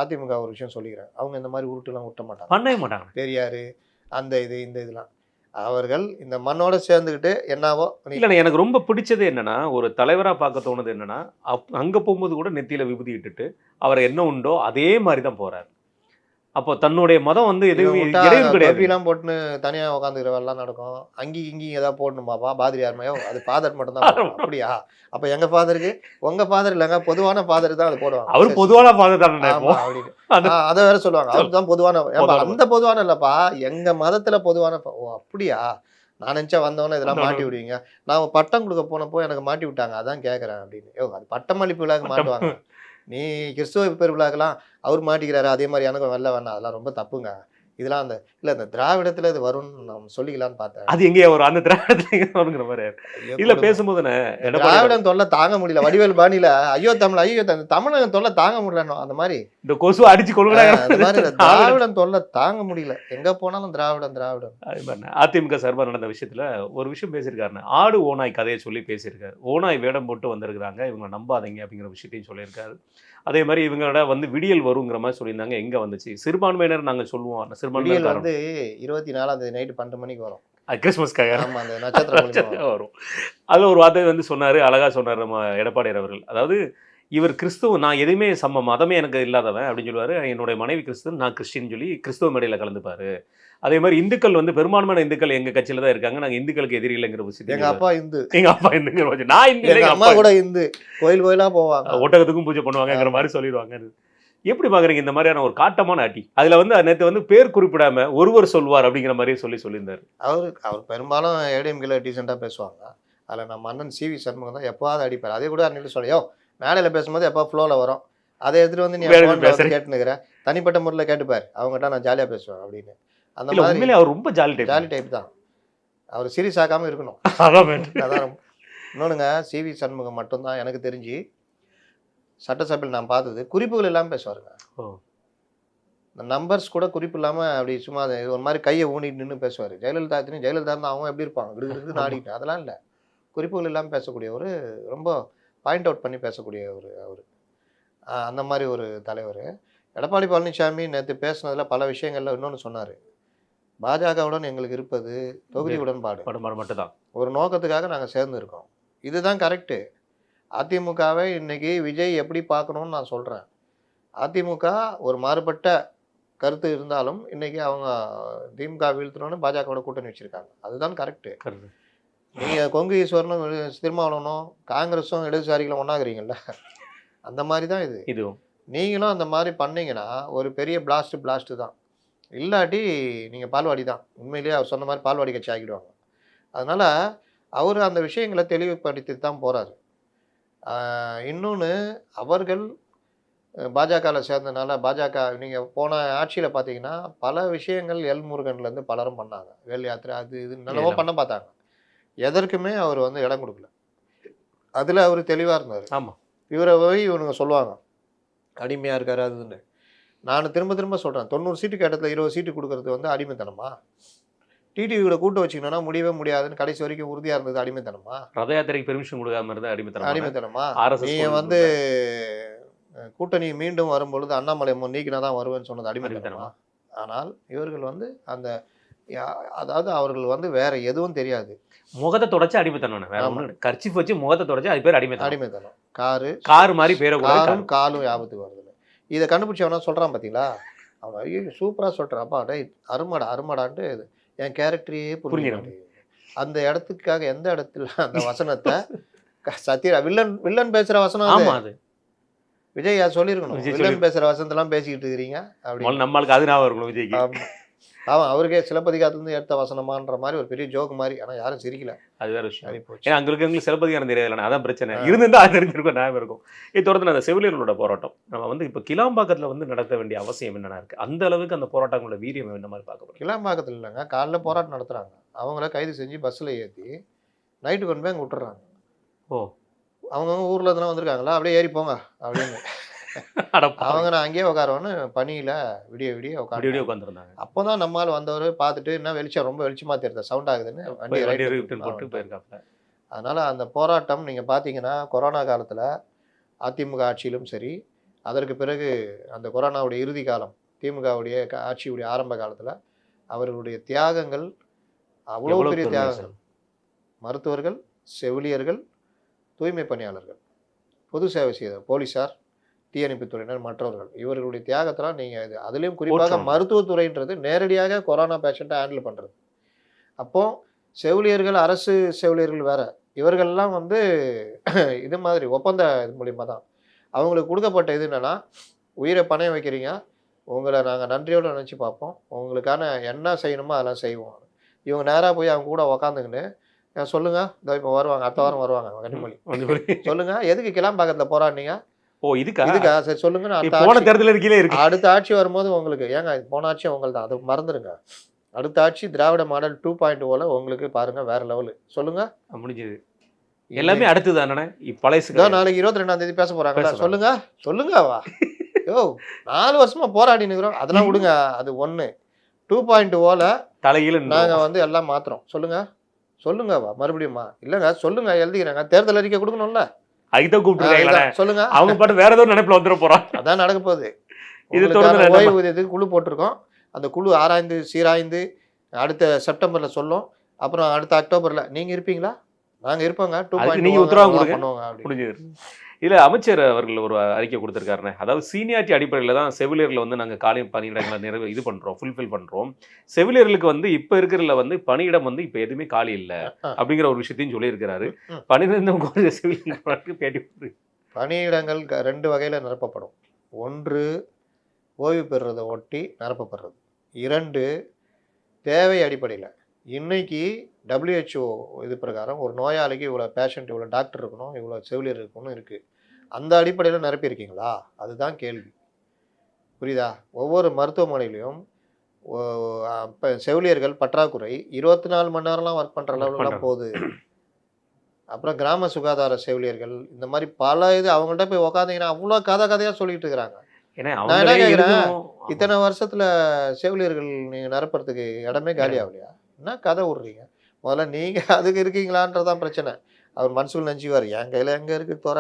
அதிமுக ஒரு விஷயம் சொல்லிக்கிறாங்க, அவங்க இந்த மாதிரி உருட்டுலாம் விட்ட மாட்டாங்க, பண்ணவே மாட்டாங்க. பெரியார் அந்த இந்த இதெல்லாம் அவர்கள் இந்த மண்ணோட சேர்ந்துக்கிட்டு என்னவோ. இல்லைண்ணா, எனக்கு ரொம்ப பிடிச்சது என்னன்னா, ஒரு தலைவராக பார்க்க தோணுது என்னன்னா, அங்கே போகும்போது கூட நெத்தியில் விபூதி இட்டுட்டு அவர் என்ன உண்டோ அதே மாதிரி தான் போகிறார். அப்போ தன்னுடைய மதம் வந்து எதுவும் கபிலாம் போட்டுன்னு தனியாக உட்காந்துக்கிற வேலைலாம் நடக்கும். இங்கேயும் ஏதாவது போடணுமாப்பா பாதிரியார்மையோ? அது ஃபாதர் மட்டும் தான். அப்படியா? அப்போ எங்கள் ஃபாதருக்கு உங்கள் ஃபாதர் இல்லைங்க, பொதுவான ஃபாதர் தான் அது போடுவாங்க. அவர் பொதுவான ஃபாதர் தான் அப்படின்னு அதை வேற சொல்லுவாங்க. அவர் தான் பொதுவான. அந்த பொதுவான இல்லைப்பா, எங்கள் மதத்தில் பொதுவான. ஓ அப்படியா? நான் நினச்சா வந்தவொன்னே இதெல்லாம் மாட்டி விடுவீங்க. நான் பட்டம் கொடுக்க போனப்போ எனக்கு மாட்டி விட்டாங்க, அதான் கேட்குறேன் அப்படின்னு. அது பட்டமளிப்பு விழாக்கு மாட்டுவாங்க. நீ கிறிஸ்துவ பெருவிழாக்கெல்லாம் அவர் மாட்டிக்கிறாரு, அதே மாதிரி எனக்கும் வரல வேணாம், அதெல்லாம் ரொம்ப தப்புங்க. இதெல்லாம் அந்த இல்லை இந்த திராவிடத்தில் இது வரும்னு நம்ம சொல்லிக்கலான்னு பார்த்தேன். அது எங்கேயா வரும்? அந்த திராவிடத்துல வருங்கிற மாதிரி இல்லை பேசும்போதுன்னு திராவிடம் தொல்லை தாங்க முடியல. வடிவேல் பாணியில் ஐயோ தமிழகம் தொல்லை தாங்க முடியலன்னு அந்த மாதிரி இந்த கொசு அடிச்சு கொள்ளுங்க. திராவிடம் தொல்லை தாங்க முடியல, எங்கே போனாலும் திராவிடம். அது மாதிரி அதிமுக சார்பாக நடந்த விஷயத்தில் ஒரு விஷயம் பேசியிருக்காருன்னு, ஆடு ஓனாய் கதையை சொல்லி பேசியிருக்காரு. ஓனாய் வேடம் போட்டு வந்திருக்கிறாங்க, இவங்க நம்பாதீங்க அப்படிங்கிற விஷயத்தையும் சொல்லியிருக்காரு. அதே மாதிரி இவங்களோட வந்து விடியல் வருங்கிற மாதிரி சொல்லியிருந்தாங்க. எங்கே வந்துச்சு? சிறுபான்மையினர் நாங்கள் சொல்லுவோம். சிறுபான்மையினர் வந்து 24 நைட்டு 12 மணிக்கு வரும், கிறிஸ்மஸ்க்காக. ஆமாம், அந்த நட்சத்திரம் வரும். அதில் ஒரு வார்த்தை வந்து சொன்னார், அழகாக சொன்னார் நம்ம எடப்பாடியார் அவர்கள். அதாவது இவர் கிறிஸ்துவ, நான் எதுவுமே மதமே எனக்கு இல்லாதவன் அப்படின்னு சொல்லுவார். என்னுடைய மனைவி கிறிஸ்துவன், நான் கிறிஸ்டின்னு சொல்லி கிறிஸ்துவ மேடையில் கலந்துப்பார். அதே மாதிரி இந்துக்கள் வந்து பெரும்பான்மையான இந்துக்கள் எங்கள் கட்சியில் தான் இருக்காங்க, நாங்கள் இந்துக்களுக்கு எதிரி இல்லைங்கிற விஷயம். எங்கள் அப்பா இந்து, எங்கள் அப்பா இந்துங்கிற வச்சு நான் இந்து, எங்கள் அம்மா கூட இந்து, கோயிலாக போவாங்க, ஒட்டகத்துக்கும் பூஜை பண்ணுவாங்கங்கிற மாதிரி சொல்லிடுவாங்க. எப்படி பார்க்குறீங்க இந்த மாதிரியான ஒரு காட்டமான அடி? அதில் வந்து நேற்று வந்து பேர் குறிப்பிடாம ஒருவர் சொல்வார் அப்படிங்கிற மாதிரியே சொல்லியிருந்தார். அவர் பெரும்பாலும் ஏடிஎம்கேல டீசெண்டாக பேசுவாங்க. அதில் நம்ம அண்ணன் சிவி சண்முகம் தான் எப்போவாது அடிப்பார். அதே கூட அன்னைக்கு சொல்லியோ மேடையில் பேசும்போது எப்போ ஃப்ளோவில் வரும், அதை எடுத்துகிட்டு வந்து நீ கேட்டுனுக்கிறேன், தனிப்பட்ட முறையில் கேட்டுப்பார், அவங்ககிட்ட நான் ஜாலியாக பேசுவேன் அப்படின்னு. அந்த மாதிரி அவர் ரொம்ப ஜாலி டைப் தான். அவர் சீரியஸ் ஆகாமல் இருக்கணும். அதான் இன்னொன்றுங்க, சிவி சண்முகம் மட்டும்தான் எனக்கு தெரிஞ்சு சட்டசபையில் நான் பார்த்தது குறிப்புகள் இல்லாமல் பேசுவாருங்க. இந்த நம்பர்ஸ் கூட குறிப்பு இல்லாமல் அப்படி சும்மா ஒரு மாதிரி கையை ஊனிட்டு நின்று பேசுவார். ஜெயலலிதா இருந்தால் அவங்க எப்படி இருப்பாங்க, கிடுகிட்டு நாடிட்டு, அதெல்லாம் இல்லை. குறிப்புகள் இல்லாமல் பேசக்கூடிய ஒரு ரொம்ப பாயிண்ட் அவுட் பண்ணி பேசக்கூடிய அவர் அந்த மாதிரி ஒரு தலைவர். எடப்பாடி பழனிசாமி நேற்று பேசுனதில் பல விஷயங்களில் இன்னொன்று சொன்னார், பாஜகவுடன் எங்களுக்கு இருப்பது தொகுதி உடன்பாடு மட்டும்தான், ஒரு நோக்கத்துக்காக நாங்கள் சேர்ந்து இருக்கோம், இதுதான் கரெக்டு. அதிமுகவை இன்னைக்கு விஜய் எப்படி பார்க்கணும்னு நான் சொல்கிறேன். அதிமுக ஒரு மாறுபட்ட கருத்து இருந்தாலும் இன்னைக்கு அவங்க திமுக வீழ்த்தணும்னு பாஜகவோட கூட்டணி வச்சுருக்காங்க, அதுதான் கரெக்டு. நீங்கள் கொங்கு ஈஸ்வரனும் திருமாவளவனும் காங்கிரஸும் இடதுசாரிகளும் ஒன்றாகிறீங்கல்ல, அந்த மாதிரி தான் இதுவும். நீங்களும் அந்த மாதிரி பண்ணீங்கன்னா ஒரு பெரிய பிளாஸ்ட்டு தான். இல்லாட்டி நீங்கள் பால்வாடி தான். உண்மையிலேயே அவர் சொன்ன மாதிரி பால்வாடி கட்சி ஆகிடுவாங்க. அதனால் அவர் அந்த விஷயங்களை தெளிவுபடுத்தி தான் போகிறாரு. இன்னொன்று, அவர்கள் பாஜகவில் சேர்ந்தனால பாஜக நீங்கள் போன ஆட்சியில் பார்த்தீங்கன்னா பல விஷயங்கள் முருகன்லேருந்து பலரும் பண்ணாங்க, வேல் யாத்திரை அது இது நல்லவோ பண்ண பார்த்தாங்க, எதற்குமே அவர் வந்து இடம் கொடுக்கல. அதில் அவர் தெளிவாக இருந்தார். ஆமாம், இவரை போய் இவனுங்க சொல்லுவாங்க அடிமையாக இருக்காரு அதுன்னு. நான் திரும்ப திரும்ப சொல்கிறேன், 90 சீட்டுக்கு இடத்துல 20 சீட்டு கொடுக்கறது வந்து அடிமைத்தனமா? டிடிவியோட கூட்ட வச்சுக்கணும்னா முடியவே முடியாதுன்னு கடைசி வரைக்கும் உறுதியாக இருந்தது அடிமைத்தனமா? ரத யாத்திரைக்கு பெர்மிஷன் கொடுக்காம இருந்தா அடிமைத்தனமா? RSS நீங்கள் வந்து கூட்டணி மீண்டும் வரும்பொழுது அண்ணாமலை நீக்கினா தான் வருவேன்னு சொன்னது அடிமைத்தனமா? ஆனால் இவர்கள் வந்து அந்த அதாவது அவர்கள் வந்து வேற எதுவும் தெரியாது, முகத்தை தொடச்சு அடிமைத்தனம். வேற ஒண்ணு கர்ச்சிப் வச்சு முகத்தை தொடச்சு அது பேர் அடிமைத்தனம். அடிமைத்தனம். காரு மாதிரி பேரை காலும் ஆபத்துக்கு வருது. இதை கண்டுபிடிச்சவனா சொல்றான் பார்த்தீங்களா, அவன் ஐயோ சூப்பராக சொல்கிறான், அப்பா டே அருமடான்ட்டு என் கேரக்டரையே புரிஞ்சுக்க மாட்டேங்குது. அந்த இடத்துக்காக எந்த இடத்துல அந்த வசனத்தை சத்யா வில்லன் பேசுகிற வசனம் அது விஜய் சொல்லியிருக்கணும். வில்லன் பேசுகிற வசனத்தெல்லாம் பேசிக்கிட்டு இருக்கிறீங்க அப்படின்னு நம்மளுக்கு அது ஞாபகம் இருக்கணும் விஜய்க்கு. அவன் அவருக்கே சிலப்பதிகாரத்துலேருந்து எடுத்த வசனமான்ற மாதிரி ஒரு பெரிய ஜோக் மாதிரி. ஆனால் யாரும் சிரிக்கல, அது வேற விஷயம். ஏன்னா அங்கே இருக்கவங்களுக்கு சிலப்பதிகாரம் தெரியாது, அதான் பிரச்சனை. இருந்திருந்தா அது தெரிஞ்சிருக்கும், ஞாபகம் இருக்கும். இது தொடர்ந்து அந்த செவிலியர்களோட போராட்டம் நம்ம வந்து இப்போ கிளாம்பாக்கத்தில் வந்து நடத்த வேண்டிய அவசியம் என்னென்ன இருக்குது? அந்த அளவுக்கு அந்த போராட்டங்களோட வீரியம் என்ன மாதிரி பார்க்கப்படுது? கிளாம்பாக்கத்தில் இல்லைங்க, காலைல போராட்டம் நடத்துகிறாங்க, அவங்கள கைது செஞ்சு பஸ்ஸில் ஏற்றி நைட்டு கொண்டு போய் அங்கே விட்டுறாங்க. ஓ, அவங்கவுங்க ஊரில் எதுனா வந்திருக்காங்களா, அப்படியே ஏறி போங்க அப்படின்னு. அவங்க நான் அங்கேயே உட்காரோன்னு பனியில் விடிய உட்காந்துருந்தாங்க. அப்போ தான் நம்மால் வந்தவர் பார்த்துட்டு என்ன வெளிச்சம் ரொம்ப வெளிச்சமாக தெரியுது, சவுண்ட் ஆகுதுன்னு வண்டி போட்டு போயிருக்காங்க. அதனால் அந்த போராட்டம் நீங்கள் பார்த்தீங்கன்னா கொரோனா காலத்தில் அதிமுக ஆட்சியிலும் சரி, அதற்கு பிறகு அந்த கொரோனாவுடைய இறுதி காலம் திமுகவுடைய ஆட்சியுடைய ஆரம்ப காலத்தில் அவர்களுடைய தியாகங்கள் அவ்வளோ பெரிய தியாகங்கள். மருத்துவர்கள், செவிலியர்கள், தூய்மை பணியாளர்கள், பொது சேவை செய்த போலீஸார், தீயணைப்புத்துறையினர், மற்றவர்கள், இவர்களுடைய தியாகத்தெல்லாம் நீங்கள் இது அதுலேயும் குறிப்பாக மருத்துவத்துறைன்றது நேரடியாக கொரோனா பேஷண்ட்டை ஹேண்டில் பண்ணுறது. அப்போது செவிலியர்கள், அரசு செவிலியர்கள் வேறு, இவர்கள்லாம் வந்து இது மாதிரி ஒப்பந்த இது மூலிமா தான் அவங்களுக்கு கொடுக்கப்பட்ட இது என்னென்னா, உயிரை பணையம் வைக்கிறீங்க, உங்களை நாங்கள் நன்றியோடு நினச்சி பார்ப்போம், உங்களுக்கான என்ன செய்யணுமோ அதெல்லாம் செய்வோம். இவங்க நேராக போய் அவங்க கூட உக்காந்துக்கின்னு சொல்லுங்கள், இதோ இப்போ வருவாங்க, அடுத்த வாரம் வருவாங்க கனிமொழி, சொல்லுங்கள் எதுக்கு கிளாம்பாக்கத்தில் போராடினீங்க? ஓ இதுக்கா சரி சொல்லுங்க, அடுத்த ஆட்சி வரும்போது உங்களுக்கு ஏங்க போன ஆட்சி உங்களுக்கு தான், அது மறந்துடுங்க. அடுத்த ஆட்சி திராவிட மாடல் 2.0 உங்களுக்கு பாருங்க வேற லெவலு. சொல்லுங்க, முடிஞ்சது எல்லாமே அடுத்து தானே. பழைய நாளைக்கு 22ஆம் தேதி பேச போறாங்க, சொல்லுங்க வா யோ 4 வருஷமா போராடி நிற்கிறோம், அதெல்லாம் விடுங்க. அது 2.0 தலையில நாங்கள் வந்து எல்லாம் மாத்துறோம். சொல்லுங்க வா மறுபடியுமா? இல்லைங்க சொல்லுங்க, எழுதிக்கிறாங்க, தேர்தல் அறிக்கை கொடுக்கணும்ல, அதுதான் கூப்பிட்டுருக்காங்க. சொல்லுங்க, அவங்க பாட்டு வேற ஏதோ நினைப்புல வந்துட போறான். அதான் நடக்க போகுது. ஓய்வூதியத்துக்கு குழு போட்டிருக்கோம், அந்த குழு ஆராய்ந்து சீராய்ந்து அடுத்த செப்டம்பர்ல சொல்லும், அப்புறம் அடுத்த அக்டோபர்ல நீங்க இருப்பீங்களா? நாங்க இருப்போங்க. 2.0 நீங்க உத்தரவாதம் பண்ணுவாங்க. இல்ல அமைச்சர் அவர்கள் ஒரு அறிக்கை கொடுத்திருக்காருன்னு, அதாவது சீனியாரிட்டி அடிப்படையில் தான் செவிலியர்களை வந்து நாங்கள் காலி பணியிடங்களை இது பண்றோம், ஃபுல்ஃபில் பண்றோம். செவிலியர்களுக்கு வந்து இப்ப இருக்கிறதுல வந்து பணியிடம் வந்து இப்ப எதுவுமே காலி இல்லை அப்படிங்கிற ஒரு விஷயத்தையும் சொல்லியிருக்கிறாரு. 12 செவிலியர்களுக்கு பேட்டி. பணியிடங்கள் 2 வகையில நிரப்பப்படும். 1 ஓய்வு பெறுறதை ஒட்டி நிரப்பப்படுறது, 2 தேவை அடிப்படையில். இன்னைக்கு WHO இது பிரகாரம் ஒரு நோயாளிக்கு இவ்வளோ பேஷண்ட், இவ்வளோ டாக்டர் இருக்கணும், இவ்வளோ செவிலியர் இருக்கணும் இருக்குது. அந்த அடிப்படையில் நிரப்பியிருக்கீங்களா? அதுதான் கேள்வி. புரியுதா? ஒவ்வொரு மருத்துவமனையிலையும் இப்போ செவிலியர்கள் பற்றாக்குறை, 24 மணி நேரம்லாம் ஒர்க் பண்ணுற லெவலுக்குலாம் போகுது. அப்புறம் கிராம சுகாதார செவிலியர்கள், இந்த மாதிரி பல இது அவங்கள்ட்ட போய் உக்காந்தீங்கன்னா அவ்வளோ கதையாக சொல்லிட்டு இருக்கிறாங்க. நான் என்ன கேட்குறேன், இத்தனை வருஷத்தில் செவிலியர்கள் நீங்கள் நிரப்புறதுக்கு இடமே காலி ஆகலையா? என்ன கதை விட்றீங்க? முதல்ல நீங்கள் அதுக்கு இருக்கீங்களான்றதான் பிரச்சனை. அவர் மனசுக்குள்ள நினச்சிக்குவார், என் கையில் எங்கே இருக்குது தோற,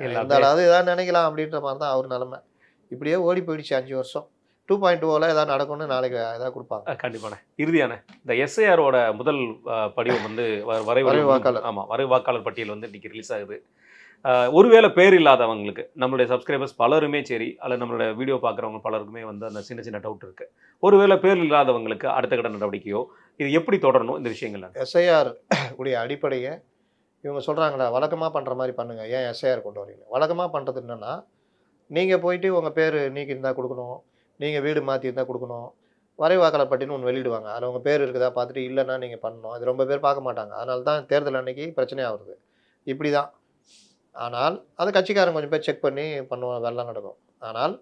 இருந்தாலும் ஏதாவது நினைக்கலாம் அப்படின்ற மாதிரி தான் அவர் நிலைமை. இப்படியே ஓடி போயிடுச்சு 5 வருஷம். 2.0 ஏதாவது நடக்கும்னு நாளைக்கு ஏதாவது கொடுப்பாங்க கண்டிப்பான. இறுதியான இந்த எஸ்ஐஆரோட முதல் படிவம் வந்து வரைவு வாக்காளர் பட்டியல் வந்து இன்னைக்கு ரிலீஸ் ஆகுது. ஒருவேளை பேர் இல்லாதவங்களுக்கு, நம்மளுடைய சப்ஸ்கிரைபர்ஸ் பலருமே சரி, அல்ல நம்மளோட வீடியோ பார்க்குறவங்க பலருக்குமே வந்து அந்த சின்ன டவுட் இருக்குது. ஒருவேளை பேர் இல்லாதவங்களுக்கு அடுத்த கட்ட நடவடிக்கையோ இது எப்படி தொடரணும் இந்த விஷயங்கள்? எஸ்ஐஆர் உடைய அடிப்படையை இவங்க சொல்கிறாங்களா, வழக்கமாக பண்ணுற மாதிரி பண்ணுங்கள், ஏன் எஸ்ஐஆர் கொண்டு வரீங்க? வழக்கமாக பண்ணுறது என்னென்னா, நீங்கள் போயிட்டு உங்கள் பேர் நீக்கி இருந்தால் கொடுக்கணும், நீங்கள் வீடு மாற்றி இருந்தால் கொடுக்கணும், வரைவாக்காளர் பட்டியல்னு ஒன்று வெளியிடுவாங்க, அதில் உங்கள் பேர் இருக்குதா பார்த்துட்டு இல்லைன்னா நீங்கள் பண்ணணும். அது ரொம்ப பேர் பார்க்க மாட்டாங்க, அதனால தான் தேர்தல் அன்னைக்கு பிரச்சனையாக வருது. இப்படி தான். ஆனால் அது கட்சிக்காரன் கொஞ்சம் பேர் செக் பண்ணி பண்ணுவோம், அதெல்லாம் நடக்கும். ஆனால்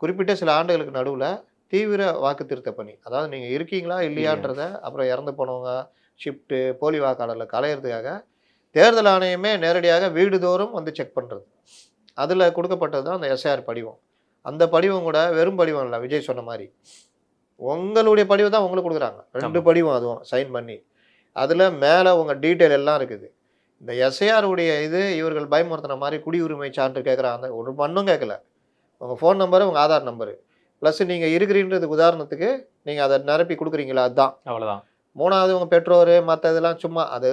குறிப்பிட்ட சில ஆண்டுகளுக்கு நடுவில் தீவிர வாக்கு திருத்த பணி, அதாவது நீங்கள் இருக்கீங்களா இல்லையான்றத, அப்புறம் இறந்து போனவங்க ஷிஃப்ட்டு போலி வாக்காளரில் களையிறதுக்காக தேர்தல் ஆணையமே நேரடியாக வீடுதோறும் வந்து செக் பண்ணுறது. அதில் கொடுக்கப்பட்டது தான் அந்த எஸ்ஐஆர் படிவம். அந்த படிவம் கூட வெறும் படிவம் இல்லை, விஜய் சொன்ன மாதிரி உங்களுடைய படிவம் தான் உங்களுக்கு கொடுக்குறாங்க. 2 படிவம் அதுவும் சைன் பண்ணி, அதில் மேலே உங்கள் டீட்டெயில் எல்லாம் இருக்குது. இந்த எஸ்ஐஆருடைய இது இவர்கள் பயமுறுத்தின மாதிரி குடியுரிமை சான்று கேட்குறாங்க, ஒரு மண்ணும் கேட்கல. உங்கள் ஃபோன் நம்பரு, உங்கள் ஆதார் நம்பரு ப்ளஸ் நீங்கள் இருக்கிறீன்றதுக்கு உதாரணத்துக்கு நீங்கள் அதை நிரப்பி கொடுக்குறீங்களா, அதுதான் அவ்வளோதான். 3வது உங்கள் பெற்றோர் மற்ற இதெல்லாம் சும்மா அது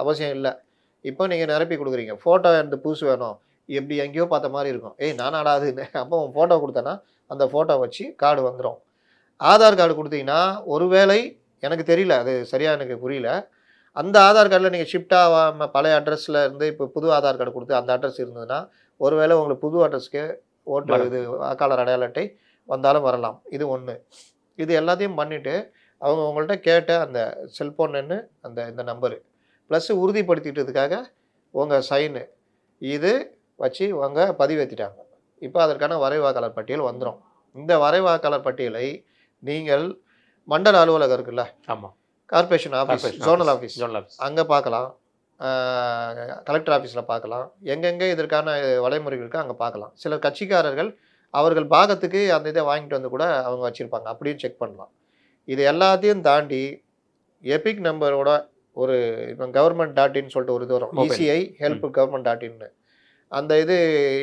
அவசியம் இல்லை. இப்போ நீங்கள் நிரப்பி கொடுக்குறீங்க. ஃபோட்டோ எனக்கு புதுசு வேணும், எப்படி எங்கேயோ பார்த்த மாதிரி இருக்கும், ஏய் நான் ஆடாதுன்னு. அப்போ உன் ஃபோட்டோ கொடுத்தேன்னா அந்த ஃபோட்டோ வச்சு கார்டு வந்துடும். ஆதார் கார்டு கொடுத்தீங்கன்னா, ஒருவேளை எனக்கு தெரியல, அது சரியாக எனக்கு புரியல, அந்த ஆதார் கார்டில் நீங்கள் ஷிஃப்ட் ஆகாமல் பழைய அட்ரஸில் இருந்து இப்போ புது ஆதார் கார்டு கொடுத்து அந்த அட்ரஸ் இருந்ததுன்னா, ஒருவேளை உங்களுக்கு புது அட்ரஸ்க்கு ஓட்டு இது வாக்காளர் அடையாள அட்டை வந்தாலும் வரலாம். இது ஒன்று. இது எல்லாத்தையும் பண்ணிவிட்டு அவங்க உங்கள்கிட்ட கேட்ட அந்த செல்ஃபோன் எண்ணு, இந்த நம்பரு ப்ளஸ் உறுதிப்படுத்திட்டதுக்காக உங்கள் சைனு இது வச்சு அவங்க பதிவேற்றிட்டாங்க. இப்போ அதற்கான வரைவாக்காளர் பட்டியல் வந்துடும். இந்த வரைவாக்காளர் பட்டியலை நீங்கள் மண்டல அலுவலகம் இருக்குல்ல, ஆமாம், கார்பரேஷன் ஆஃபீஸ், ஜோனல் ஆஃபீஸ், அங்கே பார்க்கலாம், கலெக்டர் ஆஃபீஸில் பார்க்கலாம், எங்கெங்கே இதற்கான வழிமுறைகள் இருக்கோ அங்கே பார்க்கலாம். சில கட்சிக்காரர்கள் அவர்கள் பாகத்துக்கு அந்த இதை வாங்கிட்டு வந்து கூட அவங்க வச்சுருப்பாங்க, அப்படியும் செக் பண்ணலாம். இது எல்லாத்தையும் தாண்டி எபிக் நம்பரோட ஒரு இப்போ government.in சொல்லிட்டு ஒரு இது வரும், இசிஐ ஹெல்ப் government.in, அந்த இது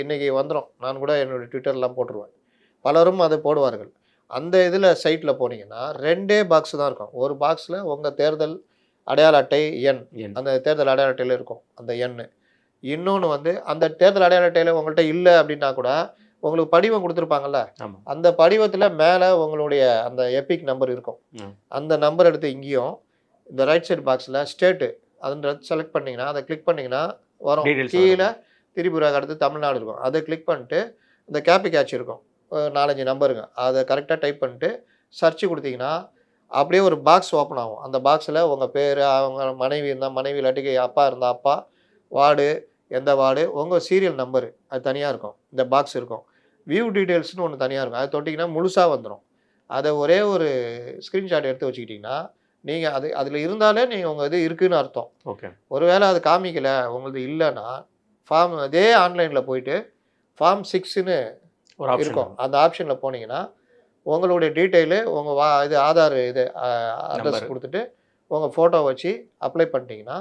இன்றைக்கி வந்துடும். நான் கூட என்னுடைய ட்விட்டர்லாம் போட்டுருவேன், பலரும் அதை போடுவார்கள். அந்த இதில் சைட்டில் போனீங்கன்னா 2 பாக்ஸ் தான் இருக்கும். ஒரு பாக்ஸில் உங்கள் தேர்தல் அடையாள அட்டை எண், அந்த தேர்தல் அடையாள அட்டையில் இருக்கும் அந்த எண். இன்னொன்று வந்து அந்த தேர்தல் அடையாள அட்டையில் உங்கள்கிட்ட இல்லை அப்படின்னா கூட உங்களுக்கு படிவம் கொடுத்துருப்பாங்கல்ல, அந்த படிவத்தில் மேலே உங்களுடைய அந்த எபிக் நம்பர் இருக்கும். அந்த நம்பர் எடுத்து இங்கேயும் இந்த ரைட் சைடு பாக்ஸில் ஸ்டேட்டு அதுன்றது செலக்ட் பண்ணிங்கன்னா, அதை கிளிக் பண்ணிங்கன்னா வரும். கீழே திரிபுரா அடுத்து தமிழ்நாடு இருக்கும். அதை கிளிக் பண்ணிட்டு அந்த கேபி கேட்ச் இருக்கும், 4-5 நம்பருங்க, அதை கரெக்டாக டைப் பண்ணிட்டு சர்ச் கொடுத்தீங்கன்னா அப்படியே ஒரு பாக்ஸ் ஓப்பன் ஆகும். அந்த பாக்ஸில் உங்கள் பேர், அவங்க மனைவி இருந்தால் மனைவி, இல்லாட்டிக்கு அப்பா இருந்தால் அப்பா, வார்டு எந்த வார்டு, உங்கள் சீரியல் நம்பரு அது தனியாக இருக்கும். இந்த பாக்ஸ் இருக்கும். வியூ டீட்டெயில்ஸ்னு ஒன்று தனியாக இருக்கும். அதை தொட்டிங்கன்னா முழுசாக வந்துடும். அதை ஒரே ஒரு ஸ்க்ரீன்ஷாட் எடுத்து வச்சுக்கிட்டிங்கன்னா நீங்கள் அதில் இருந்தாலே நீங்கள் உங்கள் இது இருக்குதுன்னு அர்த்தம். ஓகே. ஒருவேளை அது காமிக்கலை, உங்களுக்கு இல்லைன்னா ஃபார்ம் அதே ஆன்லைனில் போயிட்டு ஃபார்ம் 6ன்னு இருக்கும், அந்த ஆப்ஷனில் போனீங்கன்னா உங்களுடைய டீட்டெயிலு, உங்கள் இது ஆதார் இது அட்ரஸ் கொடுத்துட்டு உங்கள் ஃபோட்டோ வச்சு அப்ளை பண்ணிட்டீங்கன்னா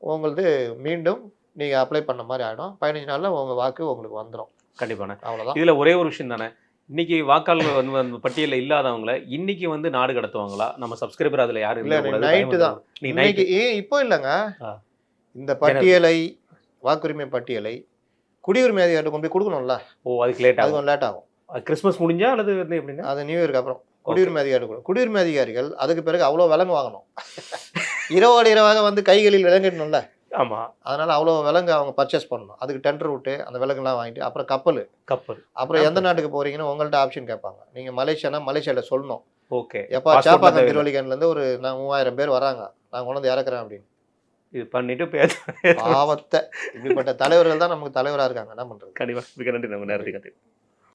உங்களது மீண்டும் நீங்கள் அப்ளை பண்ண மாதிரி ஆகிடும். 15 நாளில் உங்கள் வாக்கு உங்களுக்கு வந்துடும். கண்டிப்பான. அவ்வளோதான். இதில் ஒரே ஒரு விஷயம் தானே, இன்னைக்கு வாக்காளர் வந்து பட்டியலில் இல்லாதவங்களை இன்னைக்கு வந்து நாடு கடத்துவாங்களா? நம்ம சப்ஸ்கிரைபர் அதில் யாரும் இல்லை, நைட்டு தான் இன்னைக்கு. இப்போ இல்லைங்க, இந்த பட்டியலை, வாக்குரிமை பட்டியலை குடியுரிமை அதிகாரிட்ட கொண்டு போய் கொடுக்கணும்ல. ஓ, அதுக்கு லேட் ஆகும். அது கொஞ்சம் லேட் ஆகும். கிறிஸ்மஸ் முடிஞ்சா அல்லது வந்து எப்படின்னா அது நியூ இயருக்கு அப்புறம் குடியுரிமை அதிகாரி குடியுரிமை அதிகாரிகள் அதுக்கு பிறகு அவ்வளோ விலங்கு வாங்கணும். இரவோடு இரவாக வந்து கைகளில் விலங்கிடணும்ல. ஆமாம். அதனால் அவ்வளோ விலங்கு அவங்க பர்ச்சேஸ் பண்ணணும். அதுக்கு டெண்டர் விட்டு அந்த விலங்குலாம் வாங்கிட்டு அப்புறம் கப்பல் அப்புறம் எந்த நாட்டுக்கு போகிறீங்கன்னு உங்கள்கிட்ட ஆப்ஷன் கேட்பாங்க. நீங்கள் மலேசியானா மலேசியாவில் சொல்லணும். ஓகே. எப்போ சாப்பாக்கம் திருவள்ளிக்கேணிலேருந்து ஒரு 3000 பேர் வராங்க, நான் கொண்டு வந்து இறக்குறேன் அப்படின்னு இது பண்ணிட்டு பாவத்தை. இப்படிப்பட்ட தலைவர்கள் தான் நமக்கு தலைவராக இருக்காங்க. என்ன பண்ணுறது? கண்டிப்பாக. மிக நன்றி. நம்ம நேரத்துக்கு